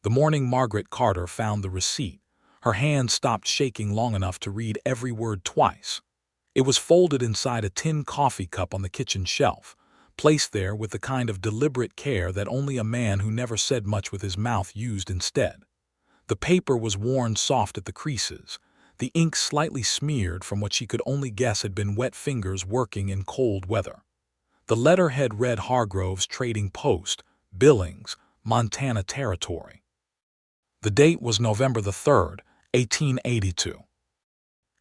The morning Margaret Carter found the receipt, her hand stopped shaking long enough to read every word twice. It was folded inside a tin coffee cup on the kitchen shelf, placed there with the kind of deliberate care that only a man who never said much with his mouth used instead. The paper was worn soft at the creases, the ink slightly smeared from what she could only guess had been wet fingers working in cold weather. The letterhead read Hargrove's Trading Post, Billings, Montana Territory. The date was November the 3rd, 1882.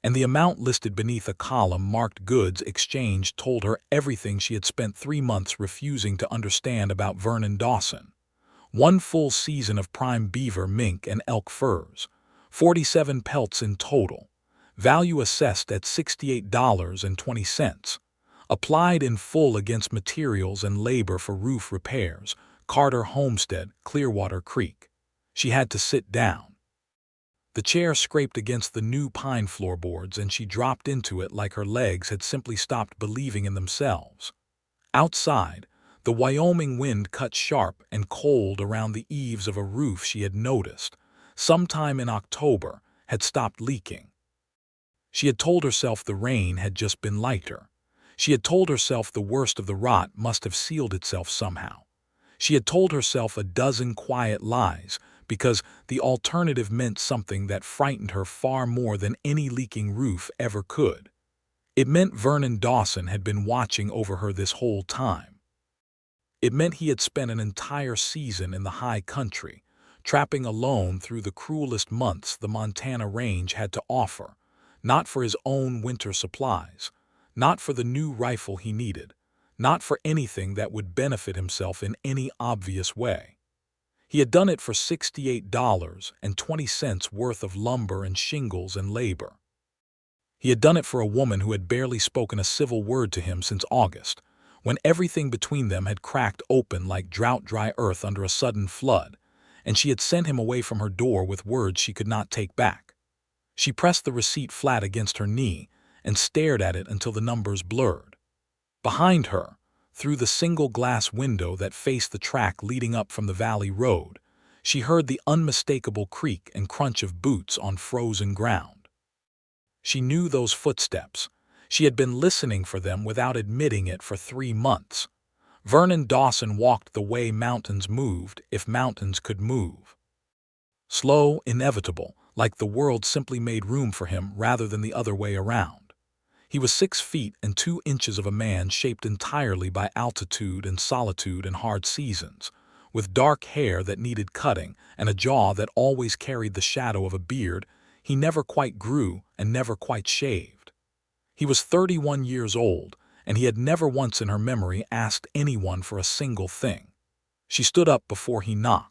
And the amount listed beneath a column marked goods exchanged told her everything she had spent 3 months refusing to understand about Vernon Dawson. 1 full season of prime beaver, mink, and elk furs, 47 pelts in total, value assessed at $68.20, applied in full against materials and labor for roof repairs, Carter Homestead, Clearwater Creek. She had to sit down. The chair scraped against the new pine floorboards and she dropped into it like her legs had simply stopped believing in themselves. Outside, the Wyoming wind cut sharp and cold around the eaves of a roof she had noticed, sometime in October, had stopped leaking. She had told herself the rain had just been lighter. She had told herself the worst of the rot must have sealed itself somehow. She had told herself a dozen quiet lies, because the alternative meant something that frightened her far more than any leaking roof ever could. It meant Vernon Dawson had been watching over her this whole time. It meant he had spent an entire season in the high country, trapping alone through the cruelest months the Montana range had to offer, not for his own winter supplies, not for the new rifle he needed, not for anything that would benefit himself in any obvious way. He had done it for $68.20 worth of lumber and shingles and labor. He had done it for a woman who had barely spoken a civil word to him since August, when everything between them had cracked open like drought-dry earth under a sudden flood, and she had sent him away from her door with words she could not take back. She pressed the receipt flat against her knee and stared at it until the numbers blurred. Behind her, through the single glass window that faced the track leading up from the valley road, she heard the unmistakable creak and crunch of boots on frozen ground. She knew those footsteps. She had been listening for them without admitting it for 3 months. Vernon Dawson walked the way mountains moved if mountains could move. Slow, inevitable, like the world simply made room for him rather than the other way around. He was 6 feet and 2 inches of a man shaped entirely by altitude and solitude and hard seasons, with dark hair that needed cutting and a jaw that always carried the shadow of a beard he never quite grew and never quite shaved. He was 31 years old, and he had never once in her memory asked anyone for a single thing. She stood up before he knocked.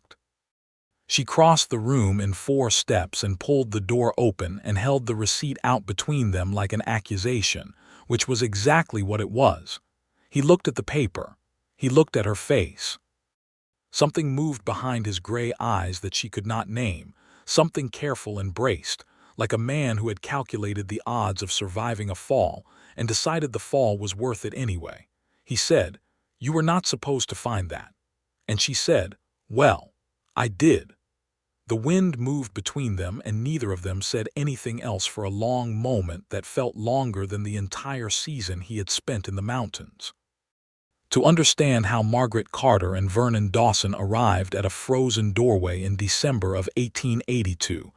She crossed the room in 4 steps and pulled the door open and held the receipt out between them like an accusation, which was exactly what it was. He looked at the paper. He looked at her face. Something moved behind his gray eyes that she could not name, something careful and braced, like a man who had calculated the odds of surviving a fall and decided the fall was worth it anyway. He said, "You were not supposed to find that." And she said, "Well, I did." The wind moved between them and neither of them said anything else for a long moment that felt longer than the entire season he had spent in the mountains. To understand how Margaret Carter and Vernon Dawson arrived at a frozen doorway in December of 1882,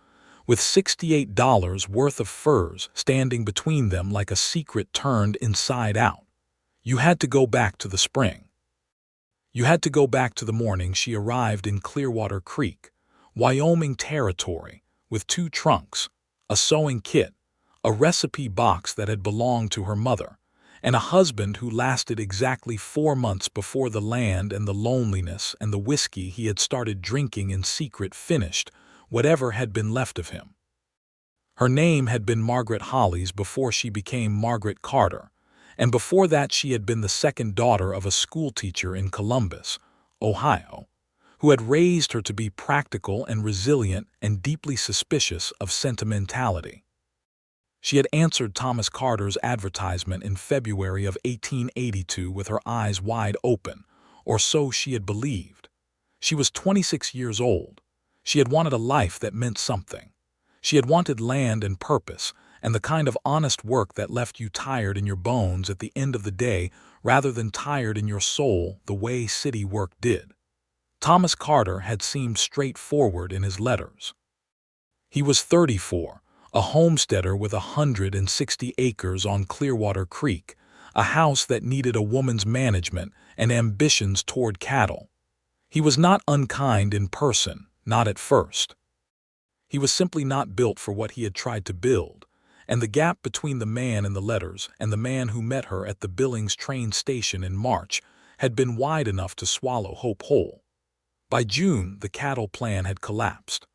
with $68 worth of furs standing between them like a secret turned inside out, you had to go back to the spring. You had to go back to the morning she arrived in Clearwater Creek, Wyoming Territory, with 2 trunks, a sewing kit, a recipe box that had belonged to her mother, and a husband who lasted exactly 4 months before the land and the loneliness and the whiskey he had started drinking in secret finished whatever had been left of him. Her name had been Margaret Hollis before she became Margaret Carter, and before that she had been the second daughter of a schoolteacher in Columbus, Ohio, who had raised her to be practical and resilient and deeply suspicious of sentimentality. She had answered Thomas Carter's advertisement in February of 1882 with her eyes wide open, or so she had believed. She was 26 years old. She had wanted a life that meant something. She had wanted land and purpose, and the kind of honest work that left you tired in your bones at the end of the day rather than tired in your soul the way city work did. Thomas Carter had seemed straightforward in his letters. He was 34, a homesteader with 160 acres on Clearwater Creek, a house that needed a woman's management and ambitions toward cattle. He was not unkind in person, not at first. He was simply not built for what he had tried to build, and the gap between the man in the letters and the man who met her at the Billings train station in March had been wide enough to swallow Hope whole. By June, the cattle plan had collapsed.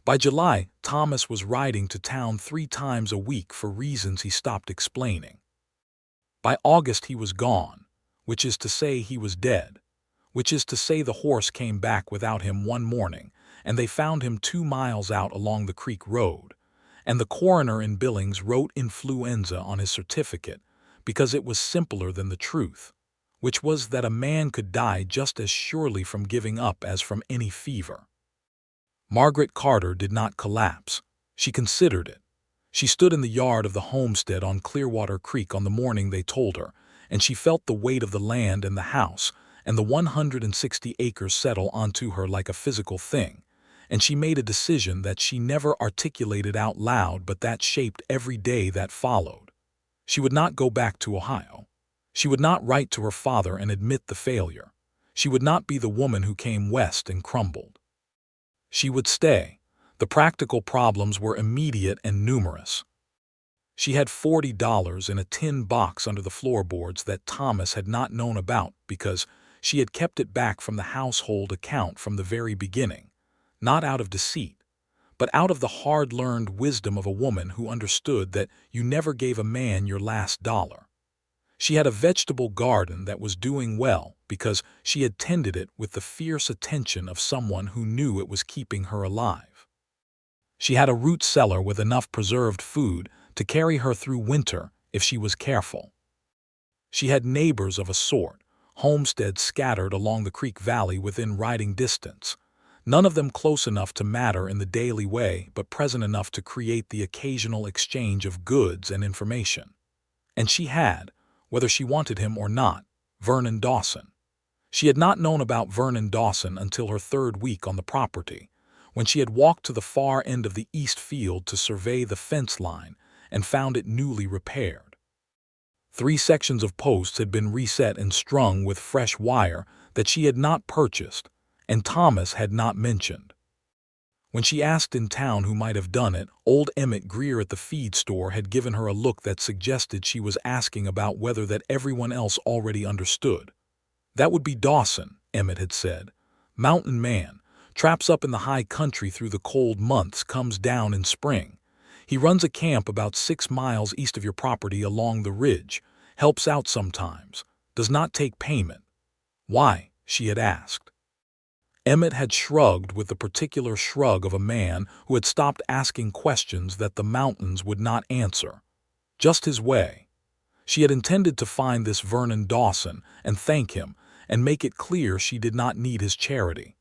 By July, Thomas was riding to town 3 times a week for reasons he stopped explaining. By August he was gone, which is to say he was dead, which is to say the horse came back without him one morning, and they found him 2 miles out along the creek road, and the coroner in Billings wrote influenza on his certificate because it was simpler than the truth, which was that a man could die just as surely from giving up as from any fever. Margaret Carter did not collapse. She considered it. She stood in the yard of the homestead on Clearwater Creek on the morning they told her, and she felt the weight of the land and the house and the 160 acres settle onto her like a physical thing, and she made a decision that she never articulated out loud but that shaped every day that followed. She would not go back to Ohio. She would not write to her father and admit the failure. She would not be the woman who came west and crumbled. She would stay. The practical problems were immediate and numerous. She had $40 in a tin box under the floorboards that Thomas had not known about because she had kept it back from the household account from the very beginning, not out of deceit, but out of the hard-learned wisdom of a woman who understood that you never gave a man your last dollar. She had a vegetable garden that was doing well because she had tended it with the fierce attention of someone who knew it was keeping her alive. She had a root cellar with enough preserved food to carry her through winter if she was careful. She had neighbors of a sort, homesteads scattered along the creek valley within riding distance, none of them close enough to matter in the daily way but present enough to create the occasional exchange of goods and information. And she had, whether she wanted him or not, Vernon Dawson. She had not known about Vernon Dawson until her 3rd week on the property, when she had walked to the far end of the east field to survey the fence line and found it newly repaired. 3 sections of posts had been reset and strung with fresh wire that she had not purchased, and Thomas had not mentioned. When she asked in town who might have done it, old Emmett Greer at the feed store had given her a look that suggested she was asking about whether that everyone else already understood. That would be Dawson, Emmett had said. Mountain man, traps up in the high country through the cold months, comes down in spring. He runs a camp about 6 miles east of your property along the ridge, helps out sometimes, does not take payment. Why? She had asked. Emmett had shrugged with the particular shrug of a man who had stopped asking questions that the mountains would not answer. Just his way. She had intended to find this Vernon Dawson and thank him and make it clear she did not need his charity.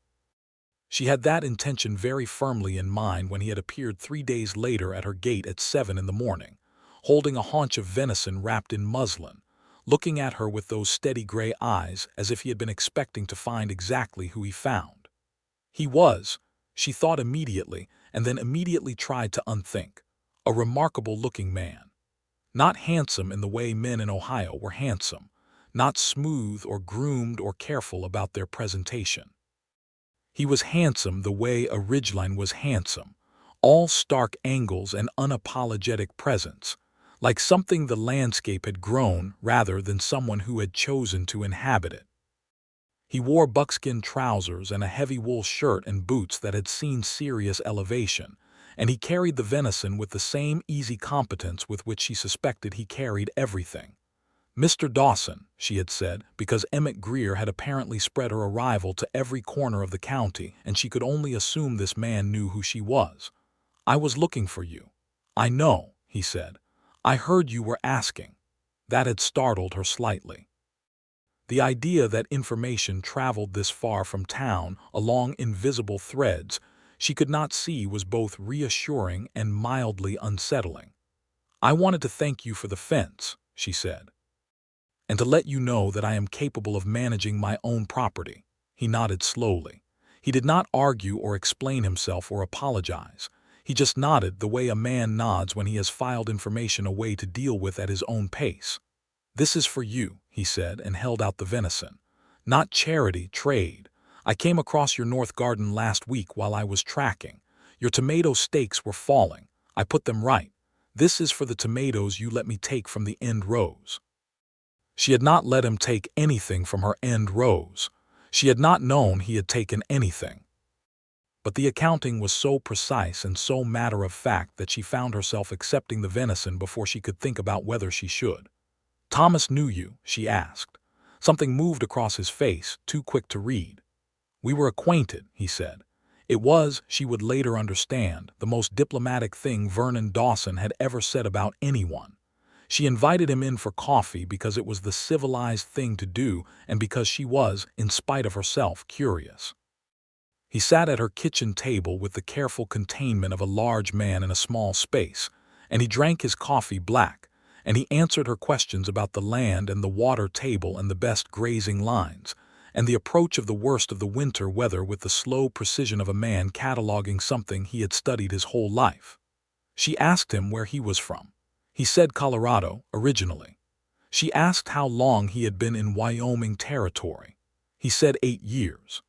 She had that intention very firmly in mind when he had appeared 3 days later at her gate at 7 in the morning, holding a haunch of venison wrapped in muslin, looking at her with those steady gray eyes as if he had been expecting to find exactly who he found. He was, she thought immediately, and then immediately tried to unthink, a remarkable-looking man. Not handsome in the way men in Ohio were handsome, not smooth or groomed or careful about their presentation. He was handsome the way a ridgeline was handsome, all stark angles and unapologetic presence, like something the landscape had grown rather than someone who had chosen to inhabit it. He wore buckskin trousers and a heavy wool shirt and boots that had seen serious elevation, and he carried the venison with the same easy competence with which she suspected he carried everything. Mr. Dawson, she had said, because Emmett Greer had apparently spread her arrival to every corner of the county, and she could only assume this man knew who she was. I was looking for you. I know, he said. I heard you were asking. That had startled her slightly. The idea that information traveled this far from town along invisible threads, she could not see was both reassuring and mildly unsettling. "I wanted to thank you for the fence," she said, "and to let you know that I am capable of managing my own property." He nodded slowly. He did not argue or explain himself or apologize. He just nodded the way a man nods when he has filed information away to deal with at his own pace. "This is for you," he said, and held out the venison. "Not charity, trade. I came across your north garden last week while I was tracking. Your tomato stakes were falling. I put them right. This is for the tomatoes you let me take from the end rows." She had not let him take anything from her end rows. She had not known he had taken anything. But the accounting was so precise and so matter-of-fact that she found herself accepting the venison before she could think about whether she should. "Thomas knew you?" she asked. Something moved across his face, too quick to read. "We were acquainted," he said. It was, she would later understand, the most diplomatic thing Vernon Dawson had ever said about anyone. She invited him in for coffee because it was the civilized thing to do and because she was, in spite of herself, curious. He sat at her kitchen table with the careful containment of a large man in a small space, and he drank his coffee black, and he answered her questions about the land and the water table and the best grazing lines, and the approach of the worst of the winter weather with the slow precision of a man cataloging something he had studied his whole life. She asked him where he was from. He said Colorado, originally. She asked how long he had been in Wyoming territory. He said 8 years.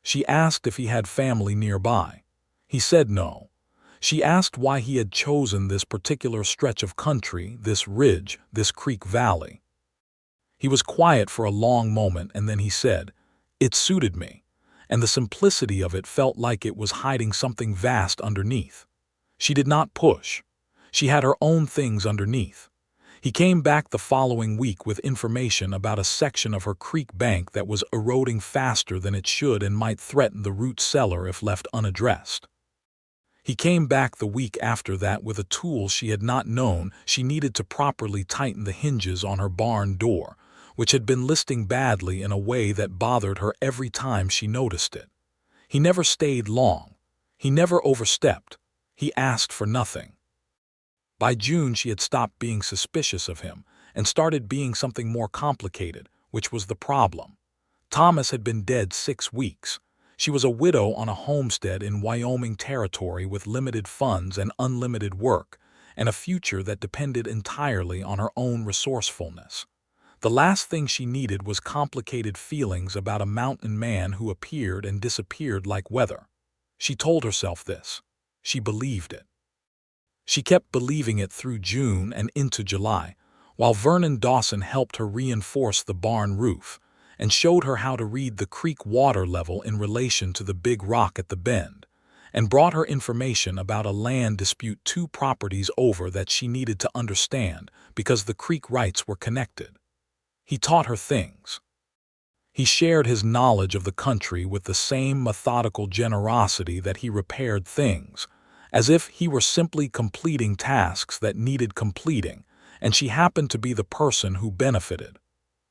She asked if he had family nearby. He said no. She asked why he had chosen this particular stretch of country, this ridge, this creek valley. He was quiet for a long moment, and then he said, "It suited me," and the simplicity of it felt like it was hiding something vast underneath. She did not push. She had her own things underneath. He came back the following week with information about a section of her creek bank that was eroding faster than it should and might threaten the root cellar if left unaddressed. He came back the week after that with a tool she had not known she needed to properly tighten the hinges on her barn door, which had been listing badly in a way that bothered her every time she noticed it. He never stayed long. He never overstepped. He asked for nothing. By June she had stopped being suspicious of him and started being something more complicated, which was the problem. Thomas had been dead 6 weeks. She was a widow on a homestead in Wyoming territory with limited funds and unlimited work, and a future that depended entirely on her own resourcefulness. The last thing she needed was complicated feelings about a mountain man who appeared and disappeared like weather. She told herself this. She believed it. She kept believing it through June and into July, while Vernon Dawson helped her reinforce the barn roof and showed her how to read the creek water level in relation to the big rock at the bend, and brought her information about a land dispute 2 properties over that she needed to understand because the creek rights were connected. He taught her things. He shared his knowledge of the country with the same methodical generosity that he repaired things, as if he were simply completing tasks that needed completing, and she happened to be the person who benefited.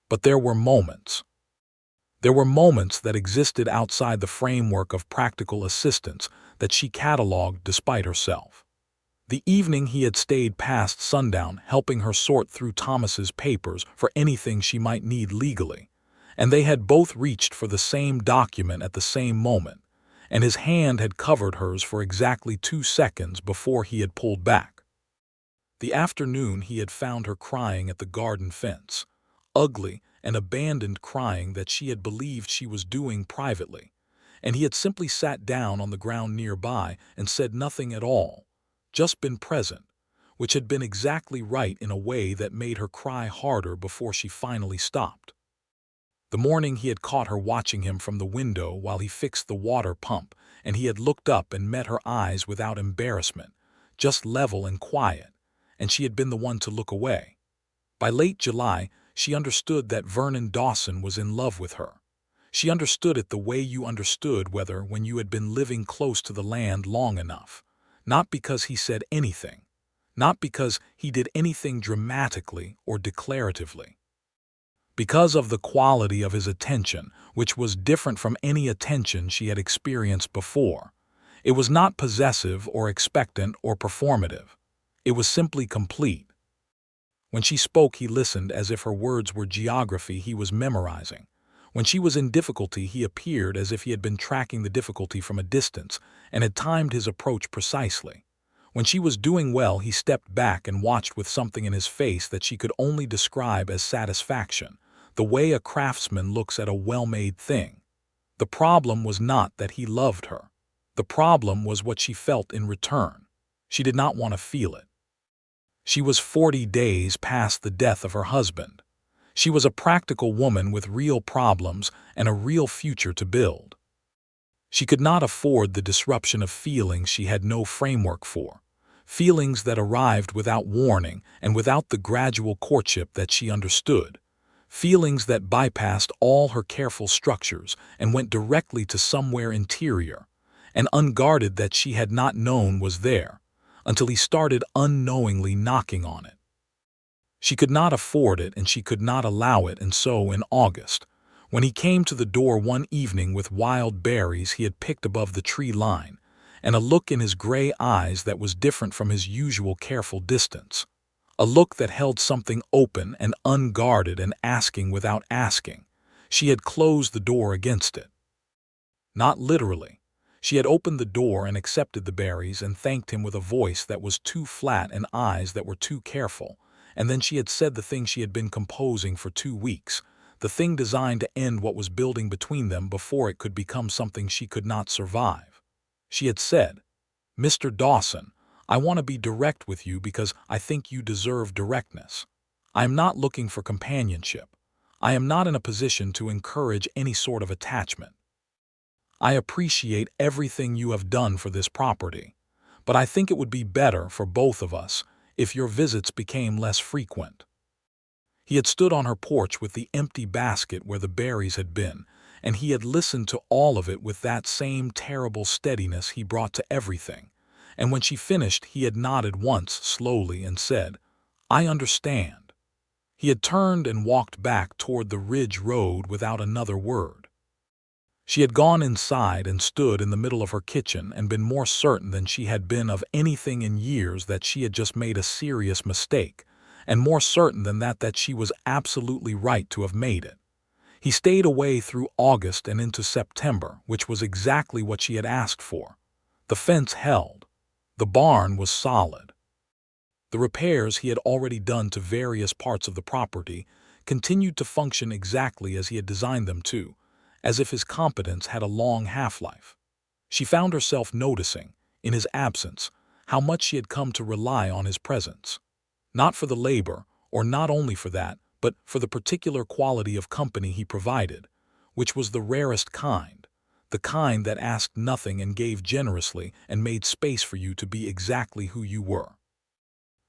But there were moments. There were moments that existed outside the framework of practical assistance that she cataloged despite herself. The evening he had stayed past sundown helping her sort through Thomas's papers for anything she might need legally, and they had both reached for the same document at the same moment, and his hand had covered hers for exactly 2 seconds before he had pulled back. The afternoon he had found her crying at the garden fence, ugly and abandoned crying that she had believed she was doing privately, and he had simply sat down on the ground nearby and said nothing at all, just been present, which had been exactly right in a way that made her cry harder before she finally stopped. The morning he had caught her watching him from the window while he fixed the water pump, and he had looked up and met her eyes without embarrassment, just level and quiet, and she had been the one to look away. By late July, she understood that Vernon Dawson was in love with her. She understood it the way you understood whether when you had been living close to the land long enough, not because he said anything, not because he did anything dramatically or declaratively. Because of the quality of his attention, which was different from any attention she had experienced before. It was not possessive or expectant or performative. It was simply complete. When she spoke, he listened as if her words were geography he was memorizing. When she was in difficulty, he appeared as if he had been tracking the difficulty from a distance and had timed his approach precisely. When she was doing well, he stepped back and watched with something in his face that she could only describe as satisfaction, the way a craftsman looks at a well-made thing. The problem was not that he loved her. The problem was what she felt in return. She did not want to feel it. She was 40 days past the death of her husband. She was a practical woman with real problems and a real future to build. She could not afford the disruption of feelings she had no framework for, feelings that arrived without warning and without the gradual courtship that she understood, feelings that bypassed all her careful structures and went directly to somewhere interior, and unguarded that she had not known was there, until he started unknowingly knocking on it. She could not afford it and she could not allow it, and so in August, when he came to the door one evening with wild berries he had picked above the tree line, and a look in his gray eyes that was different from his usual careful distance, a look that held something open and unguarded and asking without asking, she had closed the door against it. Not literally. She had opened the door and accepted the berries and thanked him with a voice that was too flat and eyes that were too careful, and then she had said the thing she had been composing for 2 weeks, the thing designed to end what was building between them before it could become something she could not survive. She had said, "Mr. Dawson, I want to be direct with you because I think you deserve directness. I am not looking for companionship. I am not in a position to encourage any sort of attachment. I appreciate everything you have done for this property, but I think it would be better for both of us if your visits became less frequent." He had stood on her porch with the empty basket where the berries had been, and he had listened to all of it with that same terrible steadiness he brought to everything, and when she finished he had nodded once slowly and said, "I understand." He had turned and walked back toward the ridge road without another word. She had gone inside and stood in the middle of her kitchen and been more certain than she had been of anything in years that she had just made a serious mistake, and more certain than that she was absolutely right to have made it. He stayed away through August and into September, which was exactly what she had asked for. The fence held. The barn was solid. The repairs he had already done to various parts of the property continued to function exactly as he had designed them to, as if his competence had a long half-life. She found herself noticing, in his absence, how much she had come to rely on his presence. Not for the labor, or not only for that, but for the particular quality of company he provided, which was the rarest kind, the kind that asked nothing and gave generously and made space for you to be exactly who you were.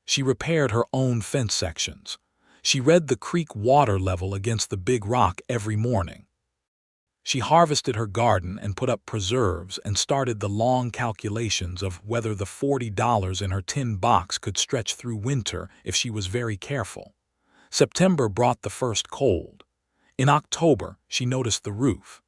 She repaired her own fence sections. She read the creek water level against the big rock every morning. She harvested her garden and put up preserves and started the long calculations of whether the $40 in her tin box could stretch through winter if she was very careful. September brought the first cold. In October, she noticed the roof.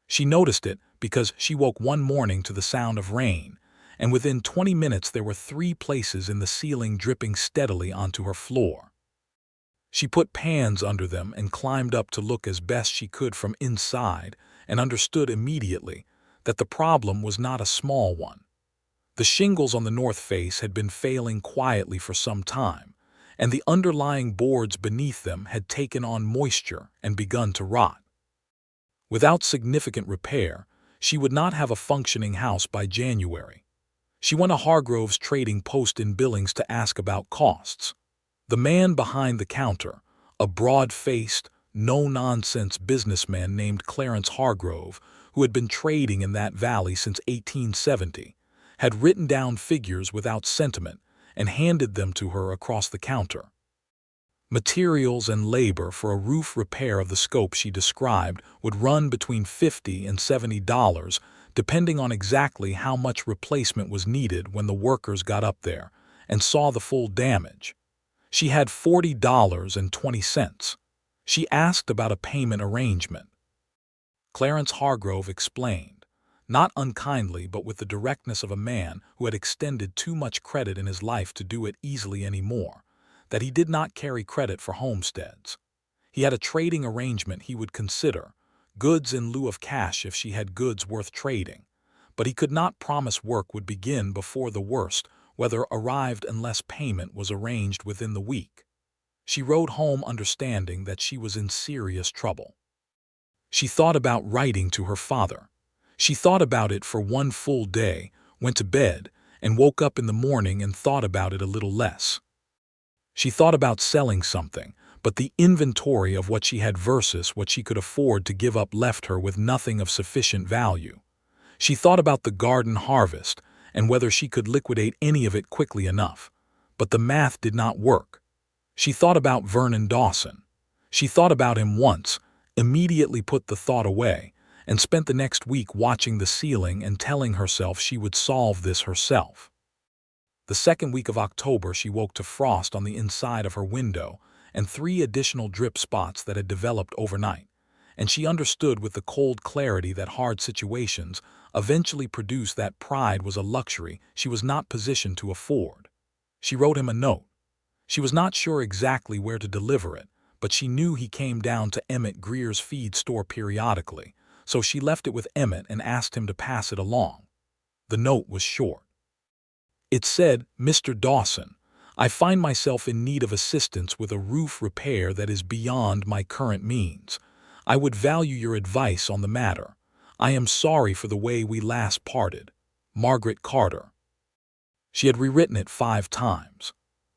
She noticed it because she woke one morning to the sound of rain, and within 20 minutes there were 3 places in the ceiling dripping steadily onto her floor. She put pans under them and climbed up to look as best she could from inside, and understood immediately that the problem was not a small one. The shingles on the north face had been failing quietly for some time, and the underlying boards beneath them had taken on moisture and begun to rot. Without significant repair, she would not have a functioning house by January. She went to Hargrove's trading post in Billings to ask about costs. The man behind the counter, a broad-faced, no-nonsense businessman named Clarence Hargrove, who had been trading in that valley since 1870, had written down figures without sentiment and handed them to her across the counter. Materials and labor for a roof repair of the scope she described would run between $50 and $70, depending on exactly how much replacement was needed when the workers got up there and saw the full damage. She had $40.20. She asked about a payment arrangement. Clarence Hargrove explained. not unkindly but with the directness of a man who had extended too much credit in his life to do it easily anymore, that he did not carry credit for homesteads. He had a trading arrangement he would consider, goods in lieu of cash if she had goods worth trading, but he could not promise work would begin before the worst weather arrived unless payment was arranged within the week. She rode home understanding that she was in serious trouble. She thought about writing to her father. She thought about it for one full day, went to bed, and woke up in the morning and thought about it a little less. She thought about selling something, but the inventory of what she had versus what she could afford to give up left her with nothing of sufficient value. She thought about the garden harvest and whether she could liquidate any of it quickly enough, but the math did not work. She thought about Vernon Dawson. She thought about him once, immediately put the thought away, and spent the next week watching the ceiling and telling herself she would solve this herself. The second week of October she woke to frost on the inside of her window and 3 additional drip spots that had developed overnight, and she understood with the cold clarity that hard situations eventually produce that pride was a luxury she was not positioned to afford. She wrote him a note. She was not sure exactly where to deliver it, but she knew he came down to Emmett Greer's feed store periodically, so she left it with Emmett and asked him to pass it along. The note was short. It said, "Mr. Dawson, I find myself in need of assistance with a roof repair that is beyond my current means. I would value your advice on the matter. I am sorry for the way we last parted. Margaret Carter." She had rewritten it 5 times.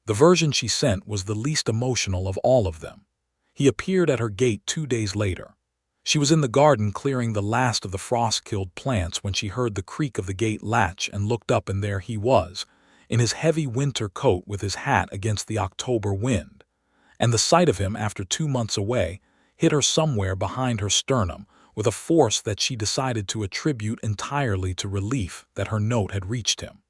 The version she sent was the least emotional of all of them. He appeared at her gate 2 days later. She was in the garden clearing the last of the frost-killed plants when she heard the creak of the gate latch and looked up, and there he was, in his heavy winter coat with his hat against the October wind. And the sight of him after 2 months away hit her somewhere behind her sternum with a force that she decided to attribute entirely to relief that her note had reached him.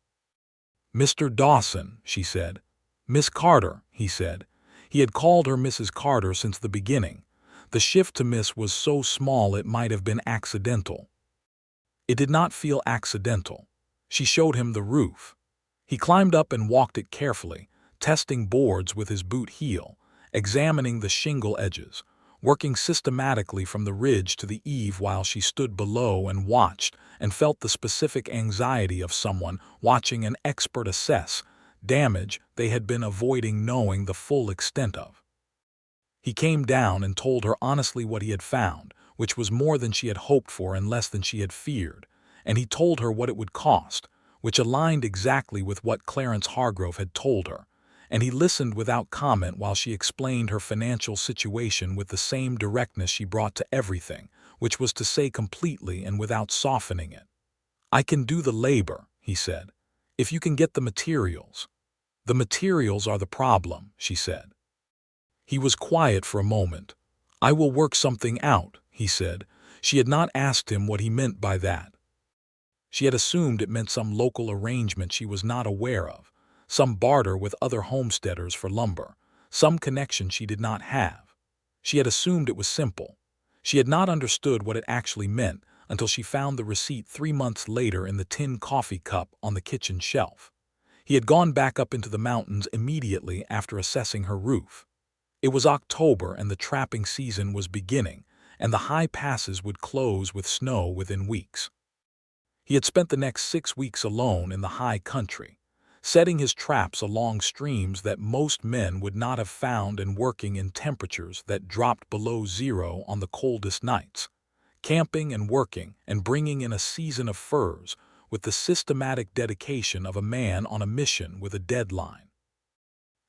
"Mr. Dawson," she said. "Miss Carter," he said. He had called her Mrs. Carter since the beginning. The shift to Miss was so small it might have been accidental. It did not feel accidental. She showed him the roof. He climbed up and walked it carefully, testing boards with his boot heel, examining the shingle edges, working systematically from the ridge to the eave while she stood below and watched and felt the specific anxiety of someone watching an expert assess damage they had been avoiding knowing the full extent of. He came down and told her honestly what he had found, which was more than she had hoped for and less than she had feared, and he told her what it would cost, which aligned exactly with what Clarence Hargrove had told her, and he listened without comment while she explained her financial situation with the same directness she brought to everything, which was to say completely and without softening it. "I can do the labor," he said, "if you can get the materials." "The materials are the problem," she said. He was quiet for a moment. "I will work something out," he said. She had not asked him what he meant by that. She had assumed it meant some local arrangement she was not aware of, some barter with other homesteaders for lumber, some connection she did not have. She had assumed it was simple. She had not understood what it actually meant until she found the receipt 3 months later in the tin coffee cup on the kitchen shelf. He had gone back up into the mountains immediately after assessing her roof. It was October and the trapping season was beginning, and the high passes would close with snow within weeks. He had spent the next 6 weeks alone in the high country, setting his traps along streams that most men would not have found and working in temperatures that dropped below zero on the coldest nights, camping and working and bringing in a season of furs with the systematic dedication of a man on a mission with a deadline.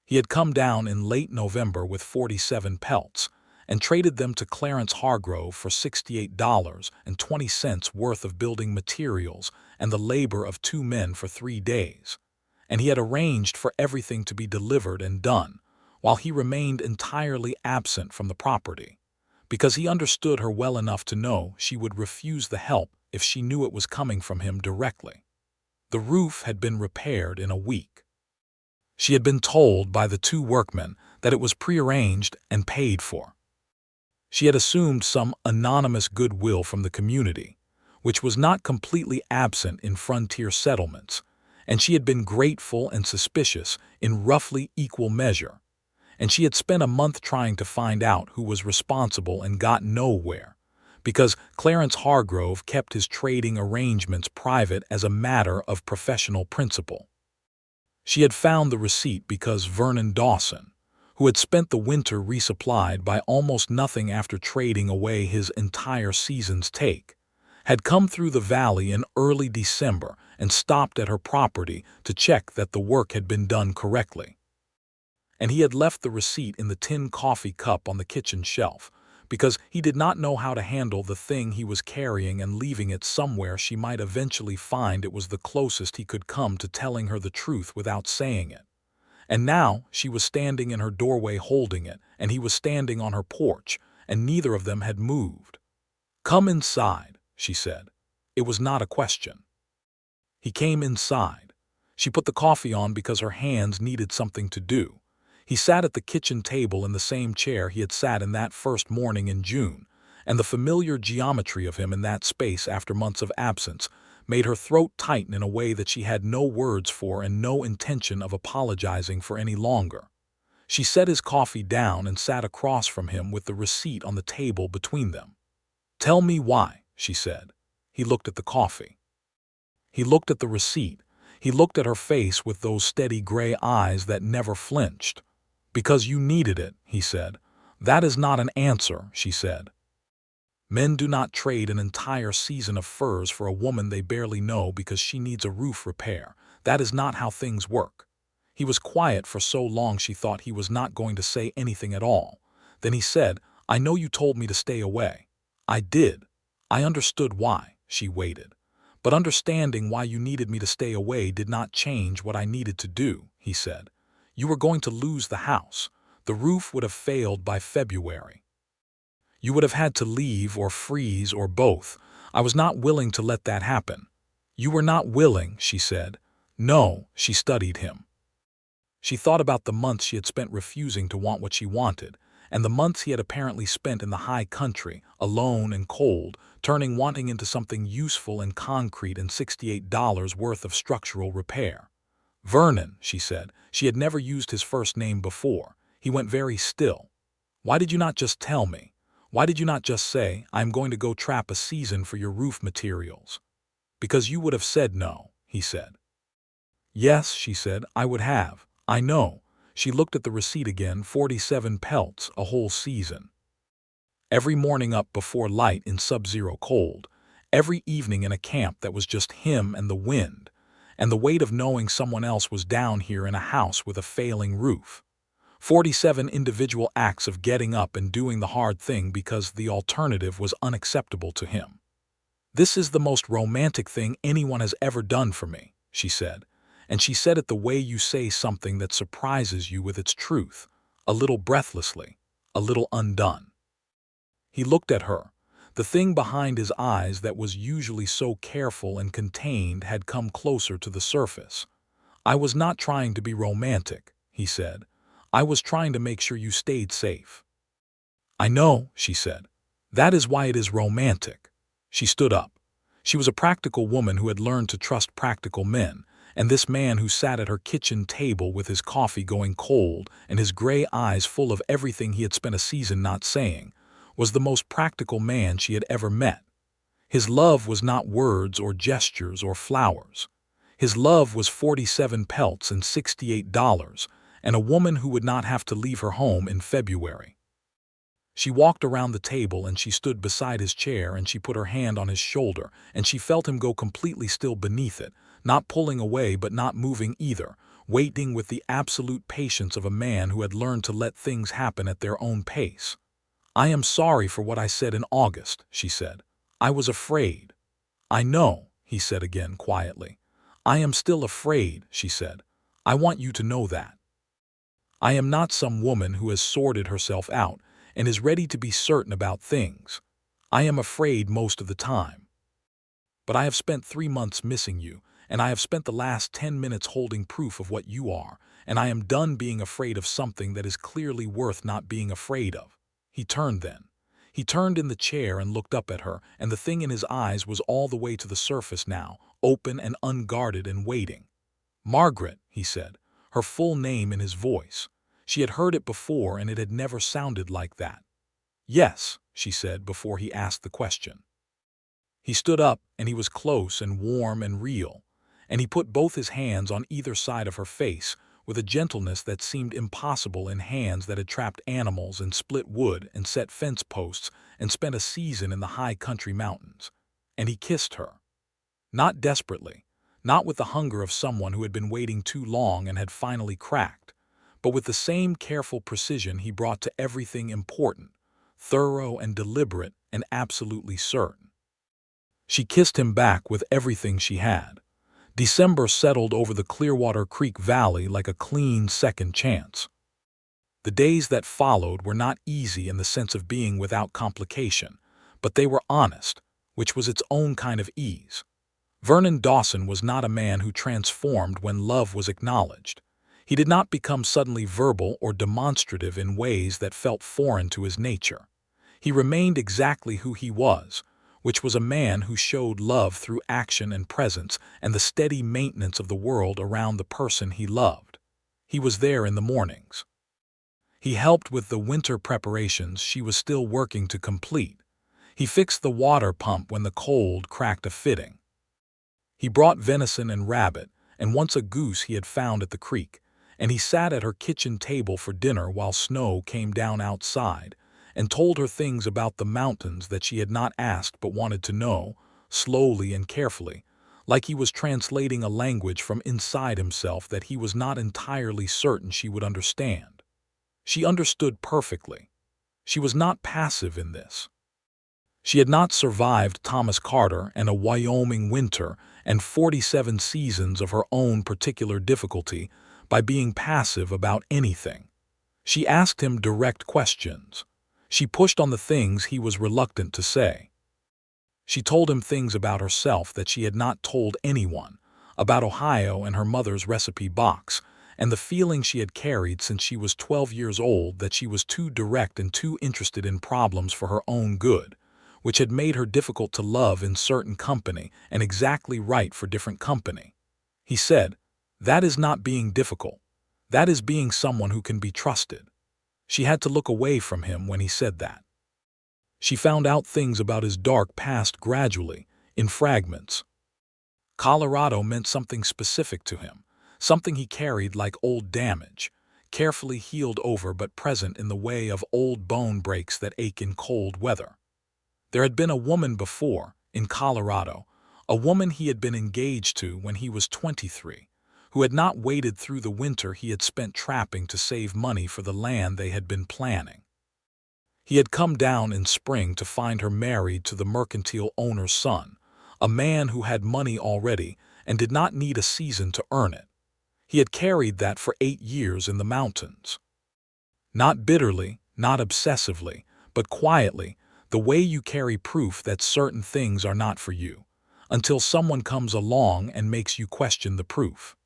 He had come down in late November with 47 pelts and traded them to Clarence Hargrove for $68.20 worth of building materials and the labor of 2 men for 3 days. And he had arranged for everything to be delivered and done, while he remained entirely absent from the property, because he understood her well enough to know she would refuse the help if she knew it was coming from him directly. The roof had been repaired in a week. She had been told by the 2 workmen that it was prearranged and paid for. She had assumed some anonymous goodwill from the community, which was not completely absent in frontier settlements, and she had been grateful and suspicious in roughly equal measure, and she had spent a month trying to find out who was responsible and got nowhere, because Clarence Hargrove kept his trading arrangements private as a matter of professional principle. She had found the receipt because Vernon Dawson, who had spent the winter resupplied by almost nothing after trading away his entire season's take, had come through the valley in early December and stopped at her property to check that the work had been done correctly. And he had left the receipt in the tin coffee cup on the kitchen shelf, because he did not know how to handle the thing he was carrying, and leaving it somewhere she might eventually find it was the closest he could come to telling her the truth without saying it. And now she was standing in her doorway holding it, and he was standing on her porch, and neither of them had moved. "Come inside," she said. It was not a question. He came inside. She put the coffee on because her hands needed something to do. He sat at the kitchen table in the same chair he had sat in that first morning in June, and the familiar geometry of him in that space after months of absence made her throat tighten in a way that she had no words for and no intention of apologizing for any longer. She set his coffee down and sat across from him with the receipt on the table between them. "Tell me why," she said. He looked at the coffee. He looked at the receipt. He looked at her face with those steady gray eyes that never flinched. "Because you needed it," he said. "That is not an answer," she said. "Men do not trade an entire season of furs for a woman they barely know because she needs a roof repair. That is not how things work." He was quiet for so long she thought he was not going to say anything at all. Then he said, "I know you told me to stay away." "I did. I understood why." She waited. "But understanding why you needed me to stay away did not change what I needed to do," he said. "You were going to lose the house. The roof would have failed by February. You would have had to leave or freeze or both. I was not willing to let that happen." "You were not willing," she said. "No," she studied him. She thought about the months she had spent refusing to want what she wanted, and the months he had apparently spent in the high country, alone and cold, turning wanting into something useful and concrete and $68 worth of structural repair. "Vernon," she said. She had never used his first name before. He went very still. "Why did you not just tell me? Why did you not just say, 'I am going to go trap a season for your roof materials'?" "Because you would have said no," he said. "Yes," she said, "I would have. I know." She looked at the receipt again. 47 pelts, a whole season. Every morning up before light in sub-zero cold. Every evening in a camp that was just him and the wind, and the weight of knowing someone else was down here in a house with a failing roof. 47 individual acts of getting up and doing the hard thing because the alternative was unacceptable to him. "This is the most romantic thing anyone has ever done for me," she said. And she said it the way you say something that surprises you with its truth, a little breathlessly, a little undone. He looked at her. The thing behind his eyes that was usually so careful and contained had come closer to the surface. "I was not trying to be romantic," he said. "I was trying to make sure you stayed safe." "I know," she said. "That is why it is romantic." She stood up. She was a practical woman who had learned to trust practical men, and this man who sat at her kitchen table with his coffee going cold and his gray eyes full of everything he had spent a season not saying, was the most practical man she had ever met. His love was not words or gestures or flowers. His love was 47 pelts and $68, and a woman who would not have to leave her home in February. She walked around the table and she stood beside his chair and she put her hand on his shoulder and she felt him go completely still beneath it, not pulling away but not moving either, waiting with the absolute patience of a man who had learned to let things happen at their own pace. "I am sorry for what I said in August," she said. "I was afraid." "I know," he said again quietly. "I am still afraid," she said. "I want you to know that. I am not some woman who has sorted herself out and is ready to be certain about things. I am afraid most of the time. But I have spent 3 months missing you, and I have spent the last 10 minutes holding proof of what you are, and I am done being afraid of something that is clearly worth not being afraid of." He turned then. He turned in the chair and looked up at her, and the thing in his eyes was all the way to the surface now, open and unguarded and waiting. "Margaret," he said, her full name in his voice. She had heard it before, and it had never sounded like that. "Yes," she said before he asked the question. He stood up, and he was close and warm and real, and he put both his hands on either side of her face with a gentleness that seemed impossible in hands that had trapped animals and split wood and set fence posts and spent a season in the high country mountains. And he kissed her. Not desperately, not with the hunger of someone who had been waiting too long and had finally cracked, but with the same careful precision he brought to everything important, thorough and deliberate and absolutely certain. She kissed him back with everything she had. December settled over the Clearwater Creek Valley like a clean second chance. The days that followed were not easy in the sense of being without complication, but they were honest, which was its own kind of ease. Vernon Dawson was not a man who transformed when love was acknowledged. He did not become suddenly verbal or demonstrative in ways that felt foreign to his nature. He remained exactly who he was, which was a man who showed love through action and presence and the steady maintenance of the world around the person he loved. He was there in the mornings. He helped with the winter preparations she was still working to complete. He fixed the water pump when the cold cracked a fitting. He brought venison and rabbit, and once a goose he had found at the creek, and he sat at her kitchen table for dinner while snow came down outside, and told her things about the mountains that she had not asked but wanted to know, slowly and carefully, like he was translating a language from inside himself that he was not entirely certain she would understand. She understood perfectly. She was not passive in this. She had not survived Thomas Carter and a Wyoming winter and 47 seasons of her own particular difficulty by being passive about anything. She asked him direct questions. She pushed on the things he was reluctant to say. She told him things about herself that she had not told anyone, about Ohio and her mother's recipe box, and the feeling she had carried since she was 12 years old that she was too direct and too interested in problems for her own good, which had made her difficult to love in certain company and exactly right for different company. He said, "That is not being difficult. That is being someone who can be trusted." She had to look away from him when he said that. She found out things about his dark past gradually, in fragments. Colorado meant something specific to him, something he carried like old damage, carefully healed over but present in the way of old bone breaks that ache in cold weather. There had been a woman before, in Colorado, a woman he had been engaged to when he was 23, who had not waited through the winter he had spent trapping to save money for the land they had been planning. He had come down in spring to find her married to the mercantile owner's son, a man who had money already and did not need a season to earn it. He had carried that for 8 years in the mountains. Not bitterly, not obsessively, but quietly, the way you carry proof that certain things are not for you, until someone comes along and makes you question the proof.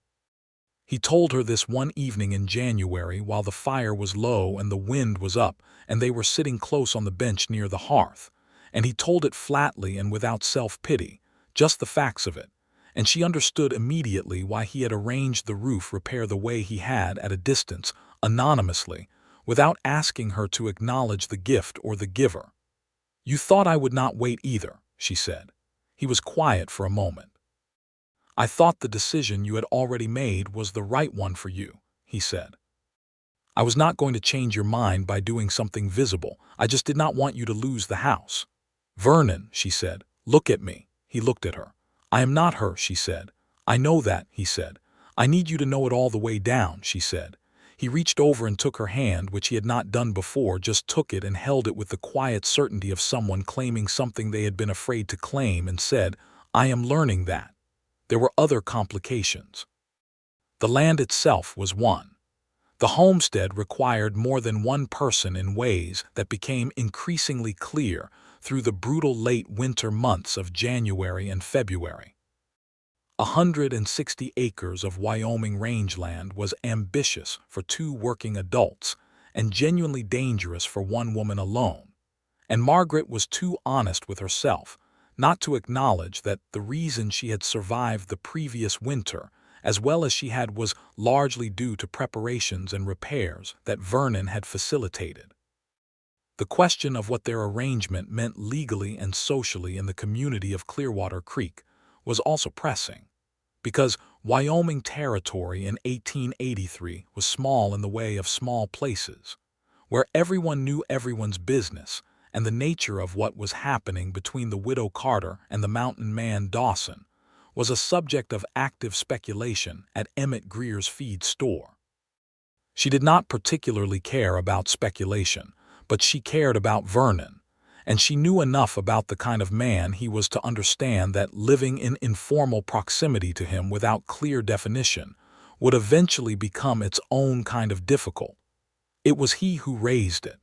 He told her this one evening in January while the fire was low and the wind was up and they were sitting close on the bench near the hearth, and he told it flatly and without self-pity, just the facts of it, and she understood immediately why he had arranged the roof repair the way he had at a distance, anonymously, without asking her to acknowledge the gift or the giver. "You thought I would not wait either," she said. He was quiet for a moment. "I thought the decision you had already made was the right one for you," he said. "I was not going to change your mind by doing something visible. I just did not want you to lose the house." "Vernon," she said, "look at me." He looked at her. "I am not her," she said. "I know that," he said. "I need you to know it all the way down," she said. He reached over and took her hand, which he had not done before, just took it and held it with the quiet certainty of someone claiming something they had been afraid to claim, and said, "I am learning that." There were other complications. The land itself was one. The homestead required more than one person in ways that became increasingly clear through the brutal late winter months of January and February. 160 acres of Wyoming rangeland was ambitious for 2 working adults and genuinely dangerous for one woman alone. And Margaret was too honest with herself not to acknowledge that the reason she had survived the previous winter, as well as she had, was largely due to preparations and repairs that Vernon had facilitated. The question of what their arrangement meant legally and socially in the community of Clearwater Creek was also pressing, because Wyoming territory in 1883 was small in the way of small places, where everyone knew everyone's business, and the nature of what was happening between the widow Carter and the mountain man Dawson was a subject of active speculation at Emmett Greer's feed store. She did not particularly care about speculation, but she cared about Vernon, and she knew enough about the kind of man he was to understand that living in informal proximity to him without clear definition would eventually become its own kind of difficult. It was he who raised it.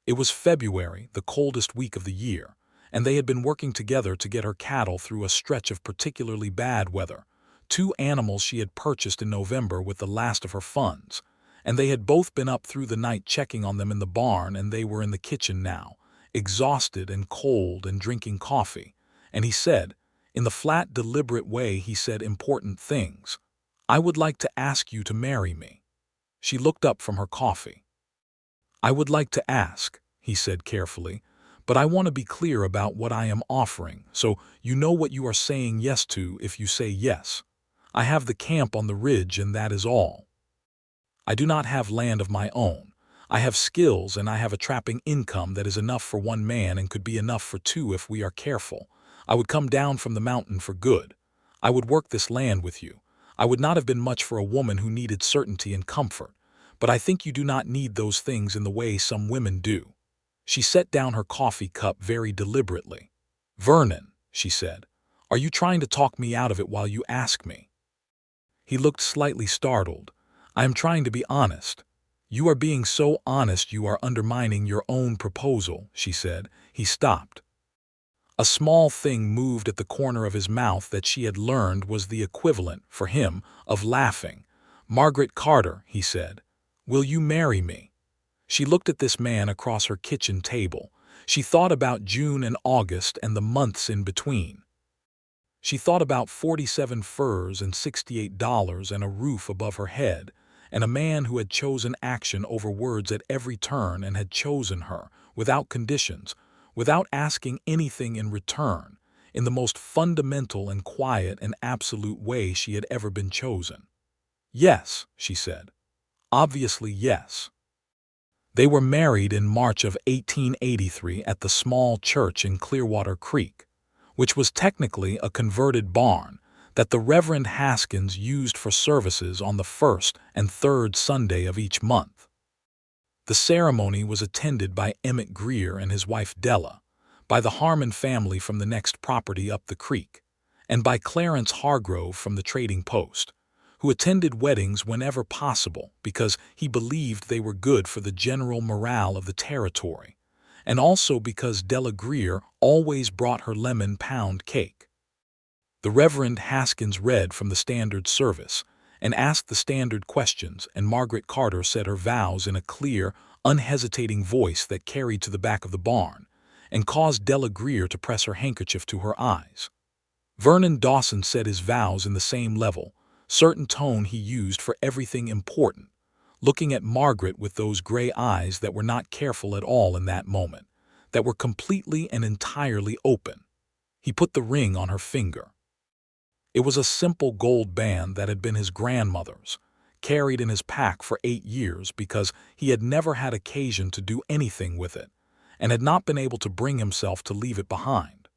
It was February, the coldest week of the year, and they had been working together to get her cattle through a stretch of particularly bad weather, 2 animals she had purchased in November with the last of her funds, and they had both been up through the night checking on them in the barn, and they were in the kitchen now, exhausted and cold and drinking coffee, and he said, in the flat, deliberate way he said important things, "I would like to ask you to marry me." She looked up from her coffee. "I would like to ask," he said carefully, "but I want to be clear about what I am offering, so you know what you are saying yes to if you say yes. I have the camp on the ridge, and that is all. I do not have land of my own. I have skills, and I have a trapping income that is enough for one man and could be enough for 2 if we are careful. I would come down from the mountain for good. I would work this land with you. I would not have been much for a woman who needed certainty and comfort, but I think you do not need those things in the way some women do." She set down her coffee cup very deliberately. "Vernon," she said, "are you trying to talk me out of it while you ask me?" He looked slightly startled. "I am trying to be honest." "You are being so honest you are undermining your own proposal," she said. He stopped. A small thing moved at the corner of his mouth that she had learned was the equivalent, for him, of laughing. "Margaret Carter," he said, "will you marry me?" She looked at this man across her kitchen table. She thought about June and August and the months in between. She thought about 47 furs and $68 and a roof above her head, and a man who had chosen action over words at every turn and had chosen her, without conditions, without asking anything in return, in the most fundamental and quiet and absolute way she had ever been chosen. "Yes," she said. "Obviously, yes." They were married in March of 1883 at the small church in Clearwater Creek, which was technically a converted barn that the Reverend Haskins used for services on the first and third Sunday of each month. The ceremony was attended by Emmett Greer and his wife Della, by the Harmon family from the next property up the creek, and by Clarence Hargrove from the Trading Post, who attended weddings whenever possible because he believed they were good for the general morale of the territory, and also because Della Greer always brought her lemon pound cake. The Reverend Haskins read from the standard service and asked the standard questions, and Margaret Carter said her vows in a clear, unhesitating voice that carried to the back of the barn and caused Della Greer to press her handkerchief to her eyes. Vernon Dawson said his vows in the same level, certain tone he used for everything important, looking at Margaret with those gray eyes that were not careful at all in that moment, that were completely and entirely open. He put the ring on her finger. It was a simple gold band that had been his grandmother's, carried in his pack for 8 years because he had never had occasion to do anything with it, and had not been able to bring himself to leave it behind.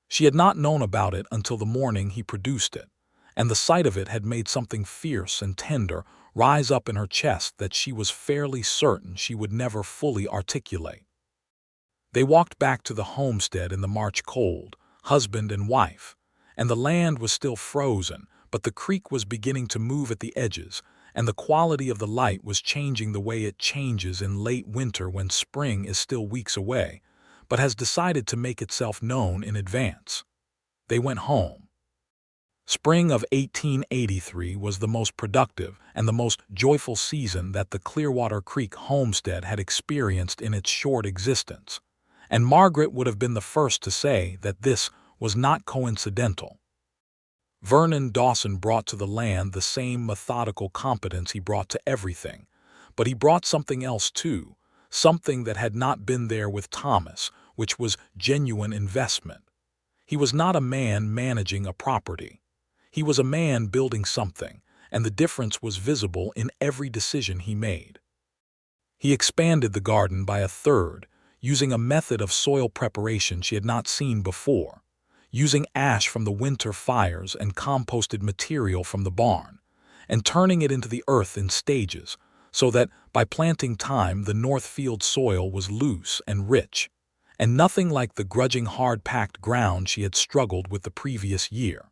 She had not known about it until the morning he produced it, and the sight of it had made something fierce and tender rise up in her chest that she was fairly certain she would never fully articulate. They walked back to the homestead in the March cold, husband and wife, and the land was still frozen, but the creek was beginning to move at the edges, and the quality of the light was changing the way it changes in late winter when spring is still weeks away, but has decided to make itself known in advance. They went home. Spring of 1883 was the most productive and the most joyful season that the Clearwater Creek homestead had experienced in its short existence, and Margaret would have been the first to say that this was not coincidental. Vernon Dawson brought to the land the same methodical competence he brought to everything, but he brought something else too, something that had not been there with Thomas, which was genuine investment. He was not a man managing a property. He was a man building something, and the difference was visible in every decision he made. He expanded the garden by a third, using a method of soil preparation she had not seen before, using ash from the winter fires and composted material from the barn, and turning it into the earth in stages, so that by planting time the north field soil was loose and rich, and nothing like the grudging hard-packed ground she had struggled with the previous year.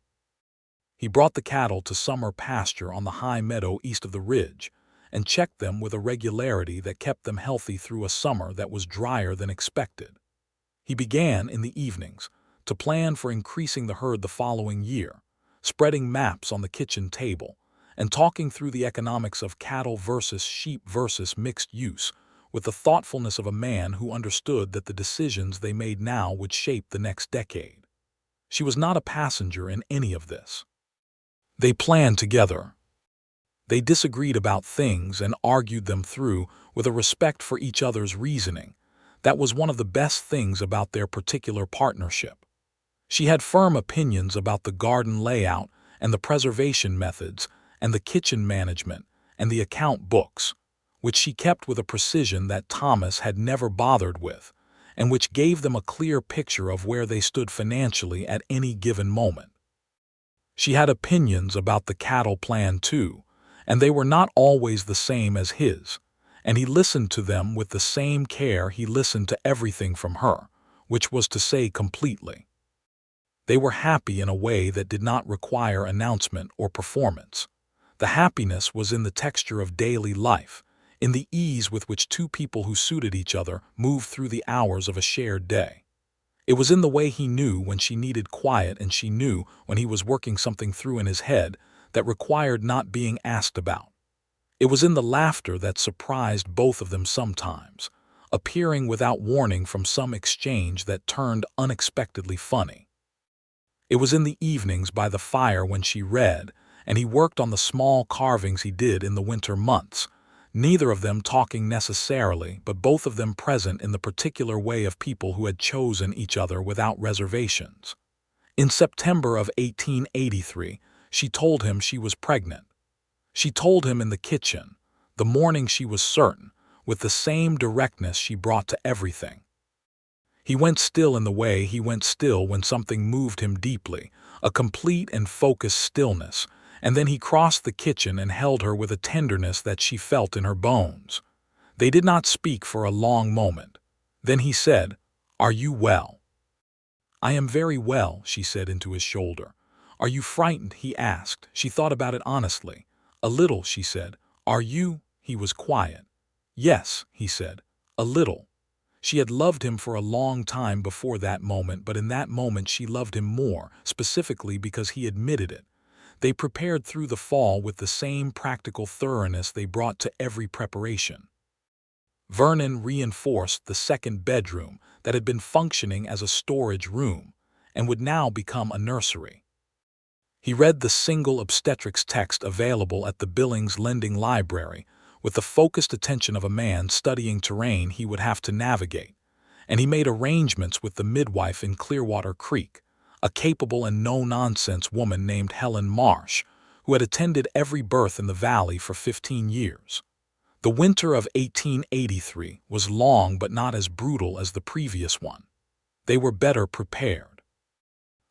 He brought the cattle to summer pasture on the high meadow east of the ridge, and checked them with a regularity that kept them healthy through a summer that was drier than expected. He began, in the evenings, to plan for increasing the herd the following year, spreading maps on the kitchen table, and talking through the economics of cattle versus sheep versus mixed use, with the thoughtfulness of a man who understood that the decisions they made now would shape the next decade. She was not a passenger in any of this. They planned together. They disagreed about things and argued them through with a respect for each other's reasoning. That was one of the best things about their particular partnership. She had firm opinions about the garden layout and the preservation methods and the kitchen management and the account books, which she kept with a precision that Thomas had never bothered with, and which gave them a clear picture of where they stood financially at any given moment. She had opinions about the cattle plan too, and they were not always the same as his, and he listened to them with the same care he listened to everything from her, which was to say completely. They were happy in a way that did not require announcement or performance. The happiness was in the texture of daily life, in the ease with which two people who suited each other moved through the hours of a shared day. It was in the way he knew when she needed quiet and she knew when he was working something through in his head that required not being asked about. It was in the laughter that surprised both of them sometimes, appearing without warning from some exchange that turned unexpectedly funny. It was in the evenings by the fire when she read, and he worked on the small carvings he did in the winter months, neither of them talking necessarily, but both of them present in the particular way of people who had chosen each other without reservations. In September of 1883, she told him she was pregnant. She told him in the kitchen, the morning she was certain, with the same directness she brought to everything. He went still in the way he went still when something moved him deeply, a complete and focused stillness, and then he crossed the kitchen and held her with a tenderness that she felt in her bones. They did not speak for a long moment. Then he said, "Are you well?" "I am very well," she said into his shoulder. "Are you frightened?" he asked. She thought about it honestly. "A little," she said. "Are you?" He was quiet. "Yes," he said, "a little." She had loved him for a long time before that moment, but in that moment she loved him more, specifically because he admitted it. They prepared through the fall with the same practical thoroughness they brought to every preparation. Vernon reinforced the second bedroom that had been functioning as a storage room and would now become a nursery. He read the single obstetrics text available at the Billings Lending Library with the focused attention of a man studying terrain he would have to navigate, and he made arrangements with the midwife in Clearwater Creek, a capable and no-nonsense woman named Helen Marsh, who had attended every birth in the valley for 15 years. The winter of 1883 was long but not as brutal as the previous one. They were better prepared.